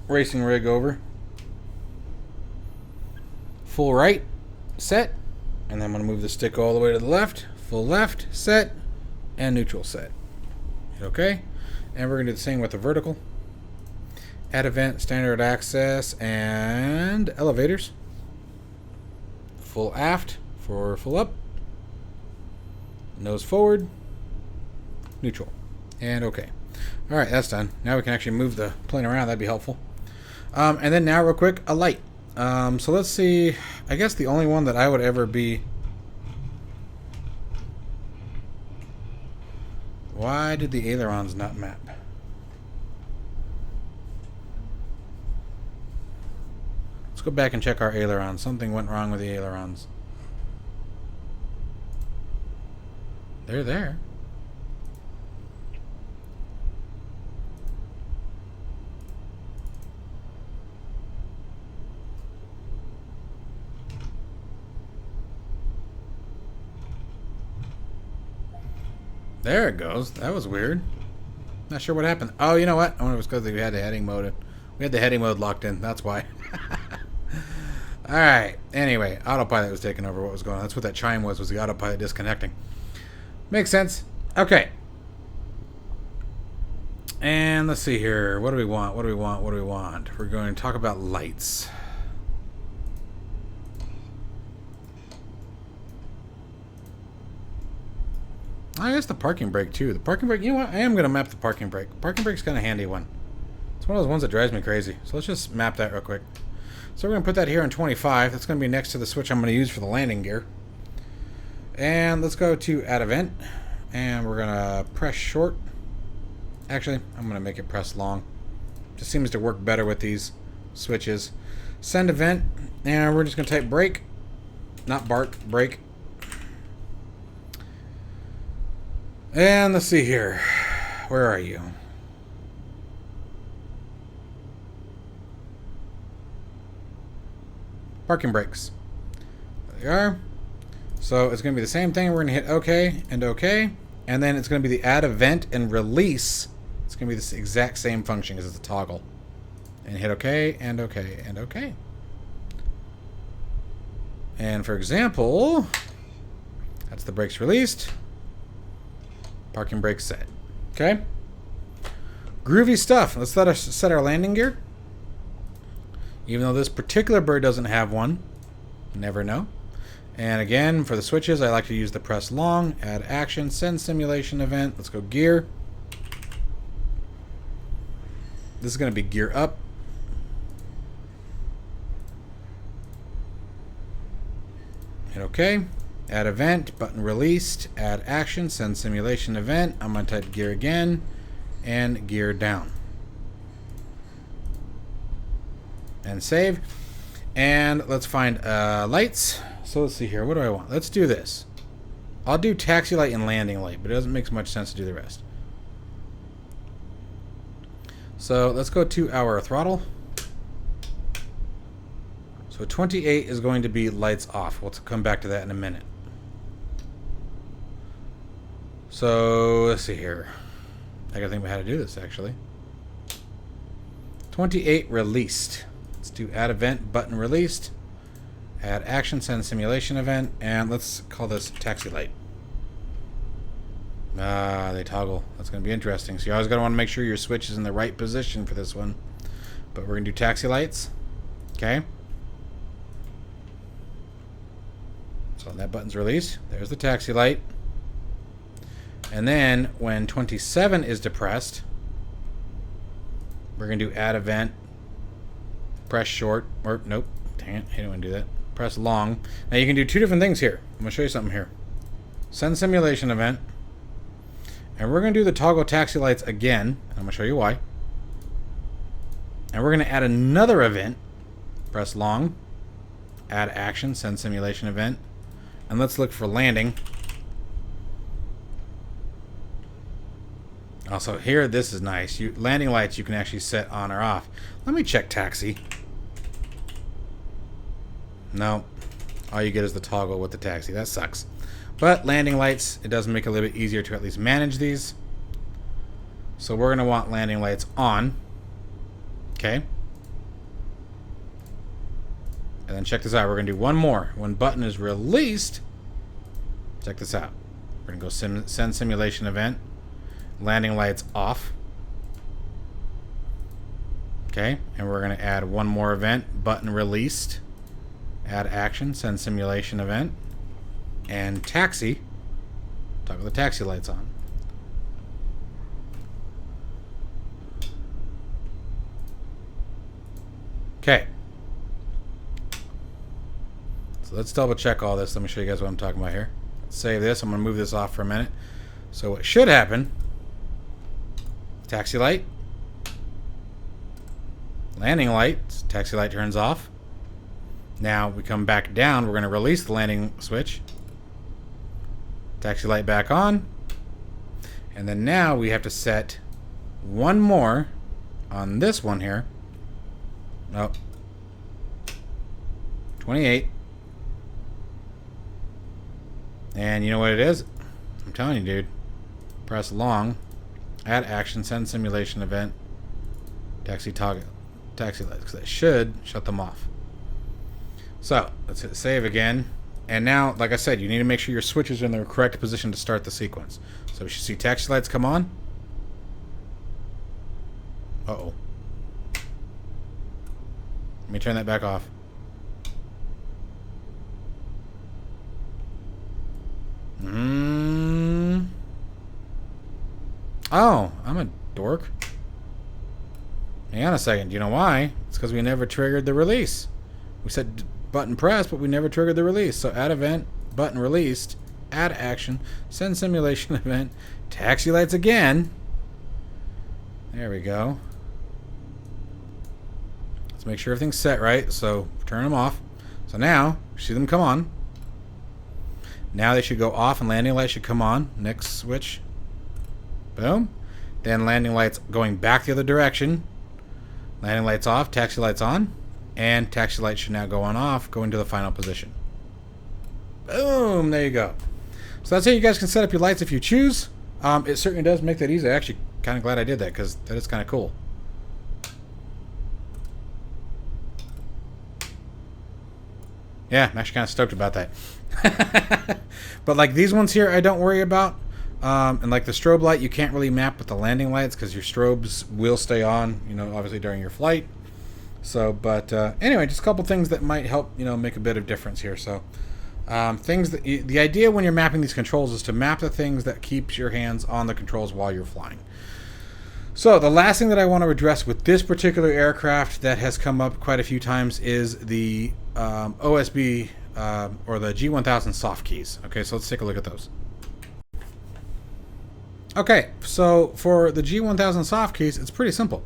S1: racing rig over. Full right, set. And then I'm going to move the stick all the way to the left. Full left, set. And neutral, set. Hit OK. And we're going to do the same with the vertical. Add event, standard access, and elevators. Full aft for full up. Nose forward. Neutral. And OK. All right, that's done. Now we can actually move the plane around. That'd be helpful. And then now real quick, a light. So let's see. I guess the only one that I would ever be... Why did the ailerons not map? Let's go back and check our ailerons. Something went wrong with the ailerons. They're there. There it goes. That was weird. Not sure what happened. Oh, you know what? I wonder if it was because we had the heading mode. We had the heading mode locked in. That's why. Alright. Anyway, autopilot was taking over what was going on. That's what that chime was the autopilot disconnecting. Makes sense. Okay. And let's see here. What do we want? What do we want? What do we want? We're going to talk about lights. I guess the parking brake too. The parking brake, you know what? I am going to map the parking brake. Parking brake's kind of handy one. It's one of those ones that drives me crazy. So let's just map that real quick. So we're going to put that here on 25. That's going to be next to the switch I'm going to use for the landing gear. And let's go to add event. And we're going to press short. Actually, I'm going to make it press long. Just seems to work better with these switches. Send event. And we're just going to type brake. Not bark, brake. And let's see here. Where are you? Parking brakes. There they are. So it's going to be the same thing. We're going to hit OK and OK. And then it's going to be the add event and release. It's going to be the exact same function because it's a toggle. And hit OK and OK and OK. And for example, that's the brakes released. Parking brake set. Okay. Groovy stuff. Let's let us set our landing gear. Even though this particular bird doesn't have one. Never know. And again, for the switches, I like to use the press long, add action, send simulation event. Let's go gear. This is going to be gear up. Hit OK. Add event, button released, add action, send simulation event. I'm going to type gear again and gear down. And save. And let's find lights. So let's see here. What do I want? Let's do this. I'll do taxi light and landing light, but it doesn't make much sense to do the rest. So let's go to our throttle. So 28 is going to be lights off. We'll come back to that in a minute. So let's see here. I gotta think about how to do this actually. 28 released. Let's do add event, button released. Add action, send simulation event, and let's call this taxi light. They toggle. That's going to be interesting. So you always going to want to make sure your switch is in the right position for this one. But we're going to do taxi lights. Okay. So that button's released. There's the taxi light. And then when 27 is depressed, we're going to do add event, press short, or nope, dang it, I don't want to do that. Press long. Now you can do two different things here. I'm going to show you something here. Send simulation event. And we're going to do the toggle taxi lights again. I'm going to show you why. And And we're going to add another event. Press long, add action, send simulation event. And let's look for landing. Also here, this is nice. Landing lights you can actually set on or off. Let me check taxi. No. All you get is the toggle with the taxi. That sucks. But landing lights, it does make it a little bit easier to at least manage these. So we're going to want landing lights on. Okay. And then check this out. We're going to do one more. When button is released, check this out. We're going to go send simulation event. Landing lights off. Okay. And we're going to add one more event. Button released. Add action. Send simulation event. And taxi. Toggle the taxi lights on. Okay. So let's double check all this. Let me show you guys what I'm talking about here. Let's save this. I'm going to move this off for a minute. So what should happen, taxi light, landing light, taxi light turns off. Now we come back down. We're going to release the landing switch. Taxi light back on. And then now we have to set one more on this one here. Oh. 28. And you know what it is? I'm telling you, dude. Press long. Add action. Send simulation event. Taxi toggle. Taxi lights. Because that should shut them off. So, let's hit save again. And now, like I said, you need to make sure your switches are in the correct position to start the sequence. So we should see taxi lights come on. Uh-oh. Let me turn that back off. Oh, I'm a dork. Hang on a second. Do you know why? It's because we never triggered the release. We said button press, but we never triggered the release. So add event, button released, add action, send simulation event, taxi lights again. There we go. Let's make sure everything's set right. So turn them off. So now, see them come on. Now they should go off and landing lights should come on. Next switch. Boom. Then landing lights going back the other direction. Landing lights off, taxi lights on. And taxi lights should now go on off, go into the final position. Boom, there you go. So that's how you guys can set up your lights if you choose. It certainly does make that easy. I'm actually kind of glad I did that because that is kind of cool. Yeah, I'm actually kind of stoked about that. But like these ones here, I don't worry about. And like the strobe light, you can't really map with the landing lights because your strobes will stay on, you know, obviously during your flight. So, but anyway, just a couple things that might help, you know, make a bit of difference here. So, things that the idea when you're mapping these controls is to map the things that keeps your hands on the controls while you're flying. So, the last thing that I want to address with this particular aircraft that has come up quite a few times is the OSB or the G1000 Softkeys. Okay, so let's take a look at those. Okay, so for the G1000 Softkeys, it's pretty simple.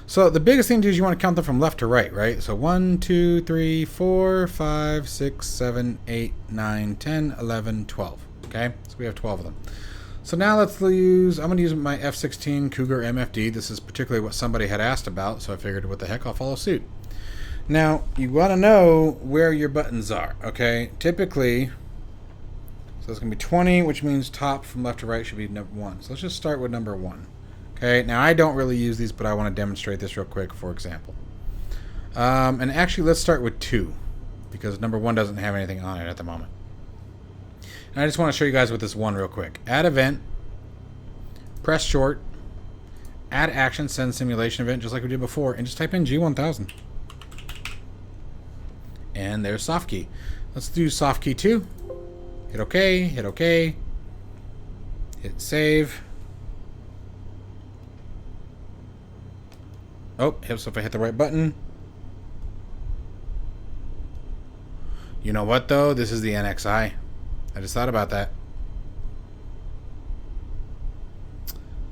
S1: So the biggest thing to do is you want to count them from left to right, right? So 1, 2, 3, 4, 5, 6, 7, 8, 9, 10, 11, 12. Okay, so we have 12 of them. So now let's use, I'm going to use my F-16 Cougar MFD. This is particularly what somebody had asked about, so I figured, what the heck, I'll follow suit. Now, you want to know where your buttons are, okay? Typically, so it's going to be 20, which means top from left to right should be number 1. So let's just start with number 1. Okay, now I don't really use these, but I want to demonstrate this real quick, for example. And actually, let's start with 2, because number 1 doesn't have anything on it at the moment. And I just want to show you guys with this 1 real quick. Add event, press short, add action, send simulation event, just like we did before, and just type in G1000. And there's Softkey. Let's do Softkey 2. Hit OK, hit OK, hit save. Oh, so if I hit the right button. You know what, though? This is the NXI. I just thought about that.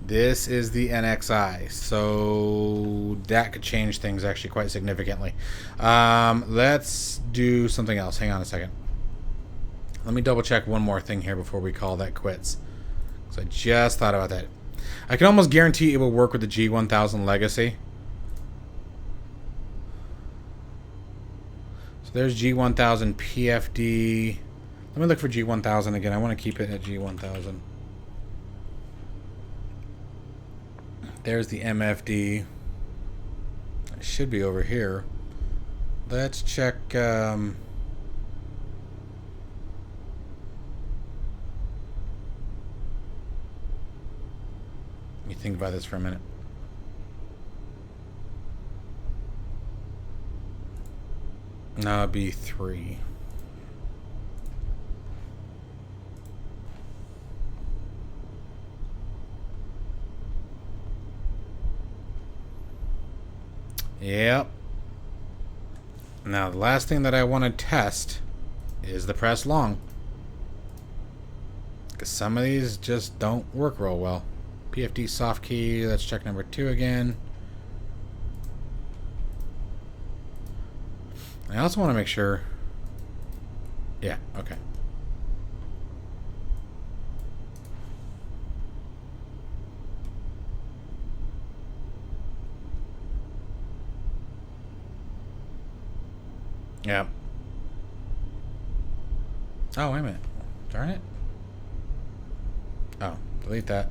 S1: This is the NXI, so that could change things actually quite significantly. Let's do something else. Hang on a second. Let me double check one more thing here before we call that quits. So I just thought about that. I can almost guarantee it will work with the G1000 Legacy. So there's G1000 PFD. Let me look for G1000 again. I want to keep it at G1000. There's the MFD. It should be over here. Let's check. Let me think about this for a minute. No, it'd be 3. Yep. Now, the last thing that I want to test is the press long. Because some of these just don't work real well. PFD Softkey, let's check number 2 again. I also want to make sure. Yeah, okay. Yeah. Oh, wait a minute. Darn it. Oh, delete that.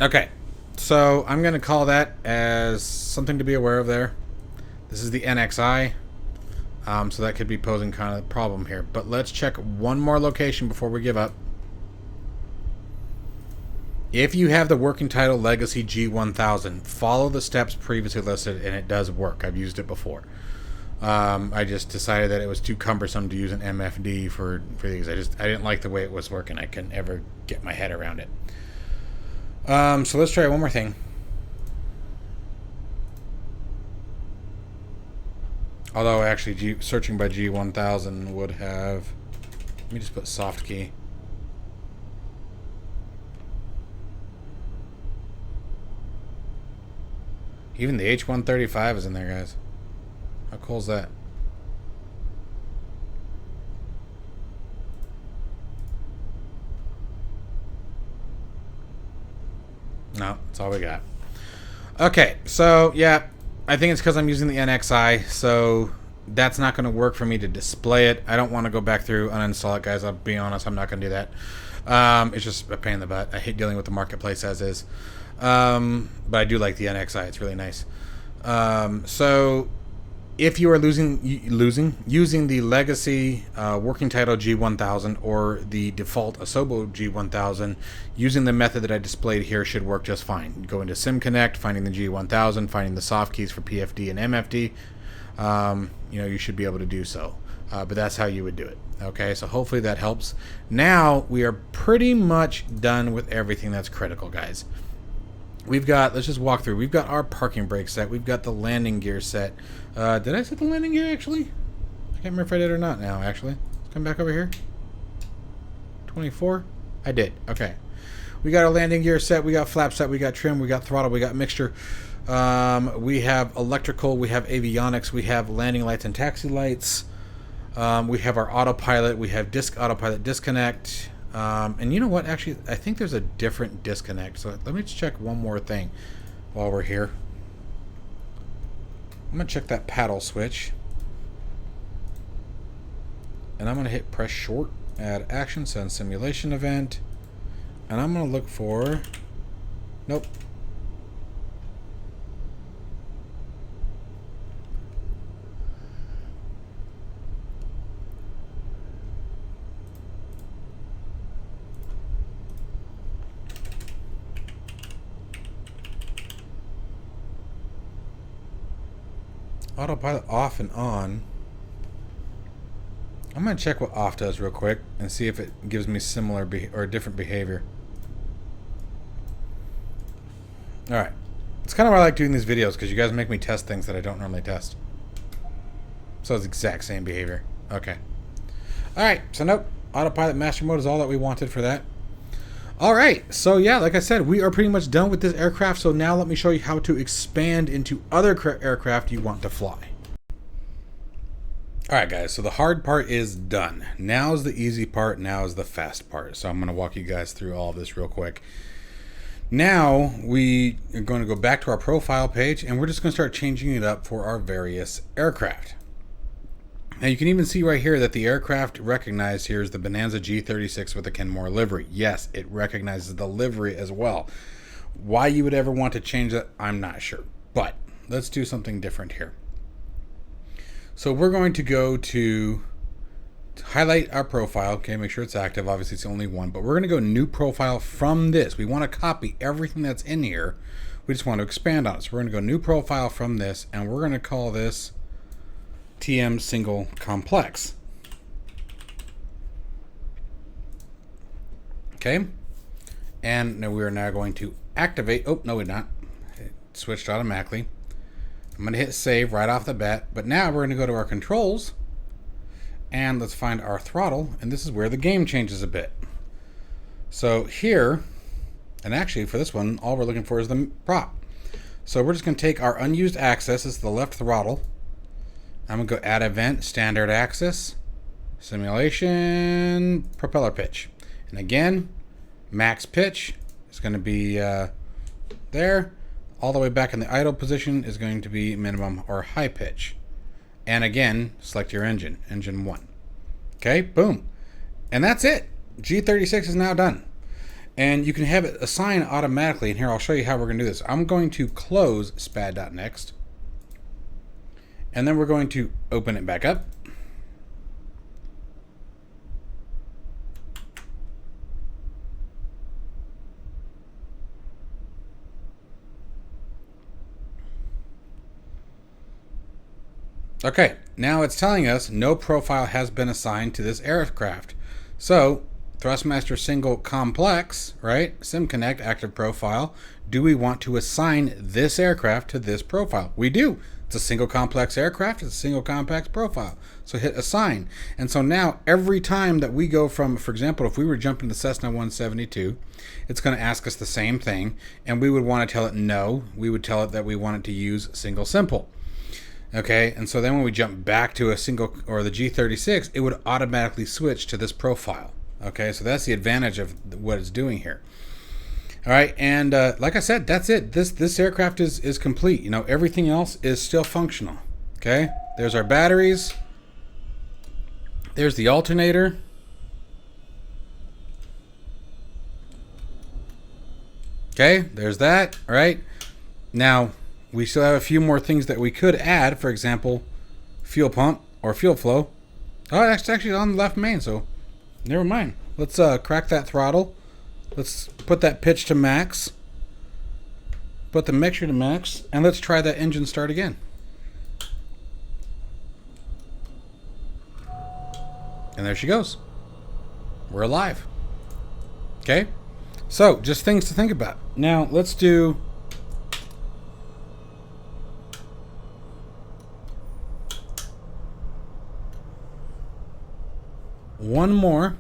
S1: Okay. So I'm going to call that as something to be aware of there. This is the NXI. So that could be posing kind of a problem here. But let's check one more location before we give up. If you have the working title Legacy G1000, follow the steps previously listed, and it does work. I've used it before. I just decided that it was too cumbersome to use an MFD for these. I didn't like the way it was working. I couldn't ever get my head around it. So let's try one more thing. Although actually searching by G1000 would have. Let me just put Softkey. Even the H135 is in there, guys. How cool is that? No, that's all we got. Okay, so yeah, I think it's because I'm using the NXI, so that's not going to work for me to display it. I don't want to go back through uninstall it, guys. I'll be honest, I'm not going to do that. It's just a pain in the butt. I hate dealing with the marketplace as is. But I do like the NXI. It's really nice. So if you are using the legacy working title G1000 or the default Asobo G1000, using the method that I displayed here should work just fine. Go into SimConnect, finding the G1000, finding the soft keys for PFD and MFD. You should be able to do so. But that's how you would do it. Okay, so hopefully that helps. Now we are pretty much done with everything that's critical, guys. We've got, let's just walk through. We've got our parking brake set. We've got the landing gear set. Did I set the landing gear, actually? I can't remember if I did or not now, actually. Let's come back over here. 24? I did. Okay. We got our landing gear set. We got flap set. We got trim. We got throttle. We got mixture. We have electrical. We have avionics. We have landing lights and taxi lights. We have our autopilot. We have autopilot disconnect. And you know what? Actually, I think there's a different disconnect. So let me just check one more thing while we're here. I'm going to check that paddle switch. And I'm going to hit press short, add action, send simulation event. And I'm going to look for... Nope. Autopilot off and on. I'm going to check what off does real quick and see if it gives me similar or different behavior. Alright. It's kind of why I like doing these videos, because you guys make me test things that I don't normally test. So it's the exact same behavior. Okay. Alright, so nope. Autopilot master mode is all that we wanted for that. All right, so yeah, like I said, we are pretty much done with this aircraft. So now let me show you how to expand into other aircraft you want to fly. All right, guys, so the hard part is done. Now is the easy part. Now is the fast part. So I'm going to walk you guys through all of this real quick. Now we are going to go back to our profile page, and we're just going to start changing it up for our various aircraft. Now you can even see right here that the aircraft recognized here is the Bonanza G36 with the Kenmore livery. Yes, it recognizes the livery as well. Why you would ever want to change that, I'm not sure. But let's do something different here. So we're going to go to highlight our profile. Okay, make sure it's active. Obviously it's only one, but we're going to go new profile from this. We want to copy everything that's in here. We just want to expand on it. So we're going to go new profile from this, and we're going to call this TM single complex. Okay, and now we are now going to activate. Oh no, we're not. It switched automatically. I'm going to hit save right off the bat, but now we're going to go to our controls, and let's find our throttle, and this is where the game changes a bit. So here, and actually for this one, all we're looking for is the prop. So we're just going to take our unused axis, this is the left throttle. I'm going to go add event, standard axis, simulation, propeller pitch. And again, max pitch is going to be there. All the way back in the idle position is going to be minimum or high pitch. And again, select your engine, engine 1. Okay, boom. And that's it. G36 is now done. And you can have it assign automatically. And here, I'll show you how we're going to do this. I'm going to close SPAD.NeXt. And then we're going to open it back up. Okay, now it's telling us no profile has been assigned to this aircraft. So, Thrustmaster single complex, right? SimConnect active profile. Do we want to assign this aircraft to this profile? We do. It's a single complex aircraft. It's a single complex profile. So hit assign. And so now every time that we go from, for example, if we were jumping the Cessna 172, it's going to ask us the same thing. And we would want to tell it no. We would tell it that we want it to use single simple. Okay, and so then when we jump back to a single or the G36, it would automatically switch to this profile. Okay, so that's the advantage of what it's doing here. All right, and like I said, that's it. This aircraft is complete. You know, everything else is still functional. Okay, there's our batteries. There's the alternator. Okay, there's that. All right, now we still have a few more things that we could add. For example, fuel pump or fuel flow. Oh, that's actually on the left main, so never mind. Let's crack that throttle. Let's put that pitch to max. Put the mixture to max. And let's try that engine start again. And there she goes. We're alive. Okay? So, just things to think about. Now, let's do one more,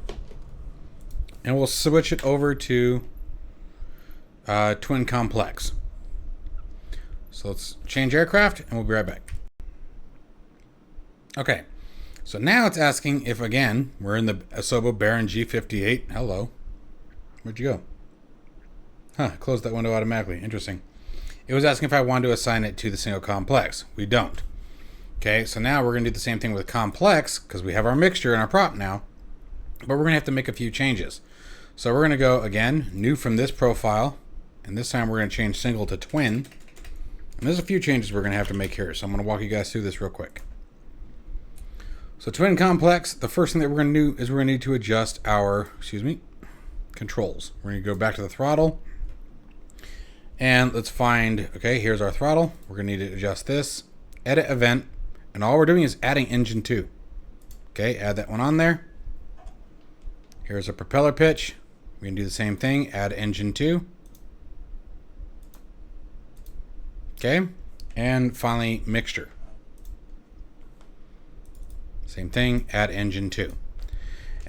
S1: and we'll switch it over to twin complex. So let's change aircraft, and we'll be right back. Okay, so now it's asking if, again, we're in the Asobo Baron G58. Hello. Where'd you go? Huh, closed that window automatically. Interesting. It was asking if I wanted to assign it to the single complex. We don't. Okay, so now we're going to do the same thing with complex, because we have our mixture and our prop now. But we're going to have to make a few changes. So we're going to go, again, new from this profile. And this time we're going to change single to twin. And there's a few changes we're going to have to make here. So I'm going to walk you guys through this real quick. So twin complex, the first thing that we're going to do is we're going to need to adjust our, controls. We're going to go back to the throttle. And let's find, okay, here's our throttle. We're going to need to adjust this. Edit event. And all we're doing is adding engine 2. Okay, add that one on there. Here's a propeller pitch. We can do the same thing. Add engine 2. Okay. And finally, mixture. Same thing. Add engine 2.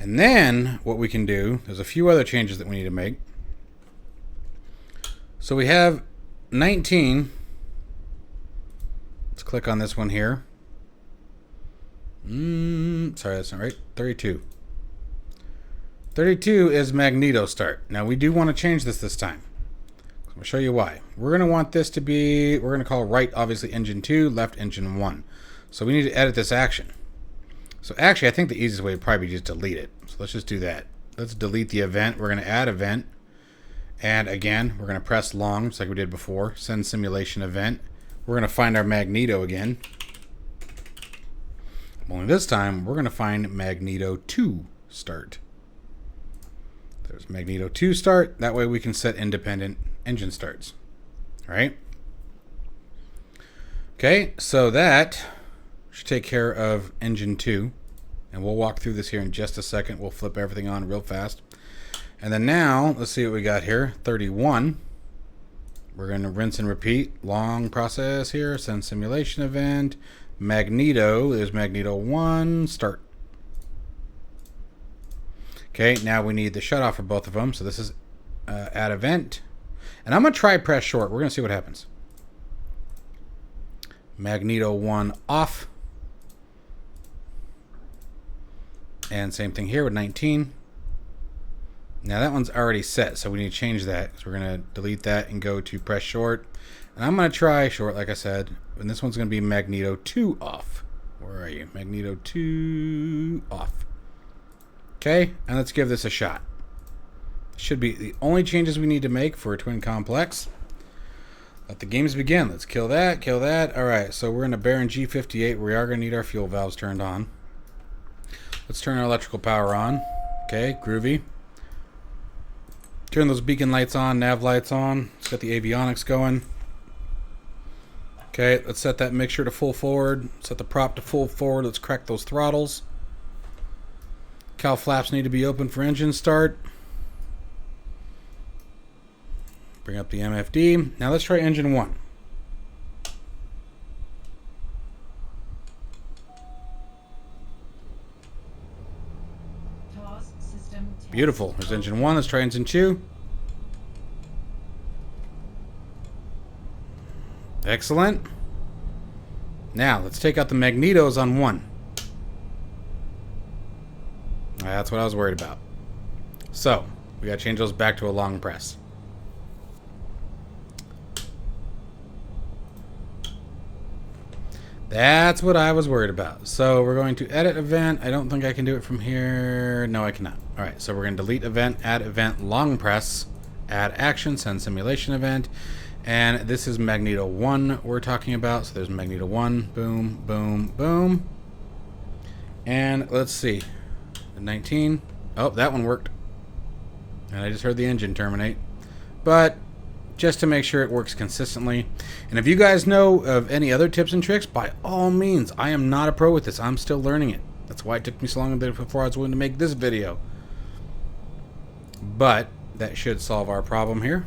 S1: And then what we can do, there's a few other changes that we need to make. So we have 19. Let's click on this one here. Sorry, that's not right. 32. 32 is Magneto start. Now we do want to change this time. I'm going to show you why. We're going to want this to be, we're going to call right, obviously, engine 2, left, engine 1. So we need to edit this action. So actually, I think the easiest way would probably be just delete it. So let's just do that. Let's delete the event. We're going to add event. And again, we're going to press long, just like we did before. Send simulation event. We're going to find our Magneto again. Only this time, we're going to find Magneto 2 start. There's Magneto 2 start. That way we can set independent engine starts. All right. Okay, so that should take care of engine 2. And we'll walk through this here in just a second. We'll flip everything on real fast. And then now, let's see what we got here. 31. We're going to rinse and repeat. Long process here. Send simulation event. Magneto is Magneto 1. Start. Okay, now we need the shutoff for both of them. So this is add event. And I'm going to try press short. We're going to see what happens. Magneto 1 off. And same thing here with 19. Now that one's already set, so we need to change that. So we're going to delete that and go to press short. And I'm going to try short, like I said. And this one's going to be Magneto 2 off. Where are you? Magneto 2 off. Okay, and let's give this a shot. Should be the only changes we need to make for a twin complex. Let the games begin. Let's kill that, kill that. All right, so we're in a Baron G58. We are going to need our fuel valves turned on. Let's turn our electrical power on. Okay, groovy. Turn those beacon lights on, nav lights on. Let's get the avionics going. Okay, let's set that mixture to full forward. Set the prop to full forward. Let's crack those throttles. Cowl flaps need to be open for engine start. Bring up the MFD. Now let's try engine 1. Beautiful. There's engine 1. Let's try engine 2. Excellent. Now let's take out the Magnetos on 1. That's what I was worried about. So we got to change those back to a long press. That's what I was worried about. So we're going to edit event. I don't think I can do it from here. No, I cannot. All right, so we're going to delete event, add event, long press, add action, send simulation event. And this is Magneto 1 we're talking about. So there's Magneto 1. Boom, boom, boom. And let's see. 19. Oh, that one worked. And I just heard the engine terminate. But just to make sure it works consistently. And if you guys know of any other tips and tricks, by all means, I am not a pro with this. I'm still learning it. That's why it took me so long before I was willing to make this video. But that should solve our problem here.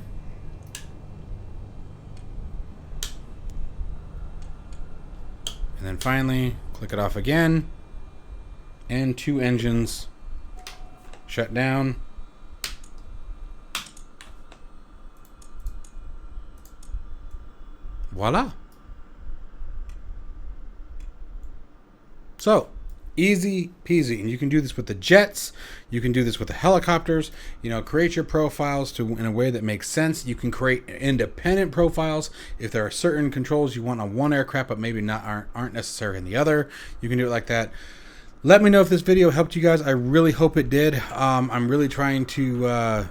S1: And then finally, click it off again. And 2 engines shut down. Voila. So, easy peasy. And you can do this with the jets. You can do this with the helicopters. You know, create your profiles in a way that makes sense. You can create independent profiles. If there are certain controls you want on one aircraft, but maybe aren't necessary in the other, you can do it like that. Let me know if this video helped you guys. I really hope it did. I'm really trying to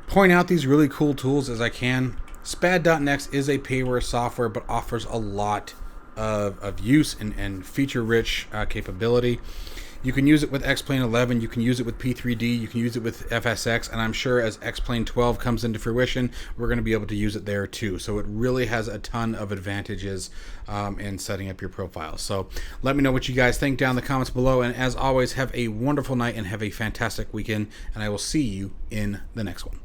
S1: point out these really cool tools as I can. SPAD.NeXt is a payware software, but offers a lot of use and feature-rich capability. You can use it with X-Plane 11, you can use it with P3D, you can use it with FSX, and I'm sure as X-Plane 12 comes into fruition, we're going to be able to use it there too. So it really has a ton of advantages in setting up your profile. So let me know what you guys think down in the comments below, and as always, have a wonderful night and have a fantastic weekend, and I will see you in the next one.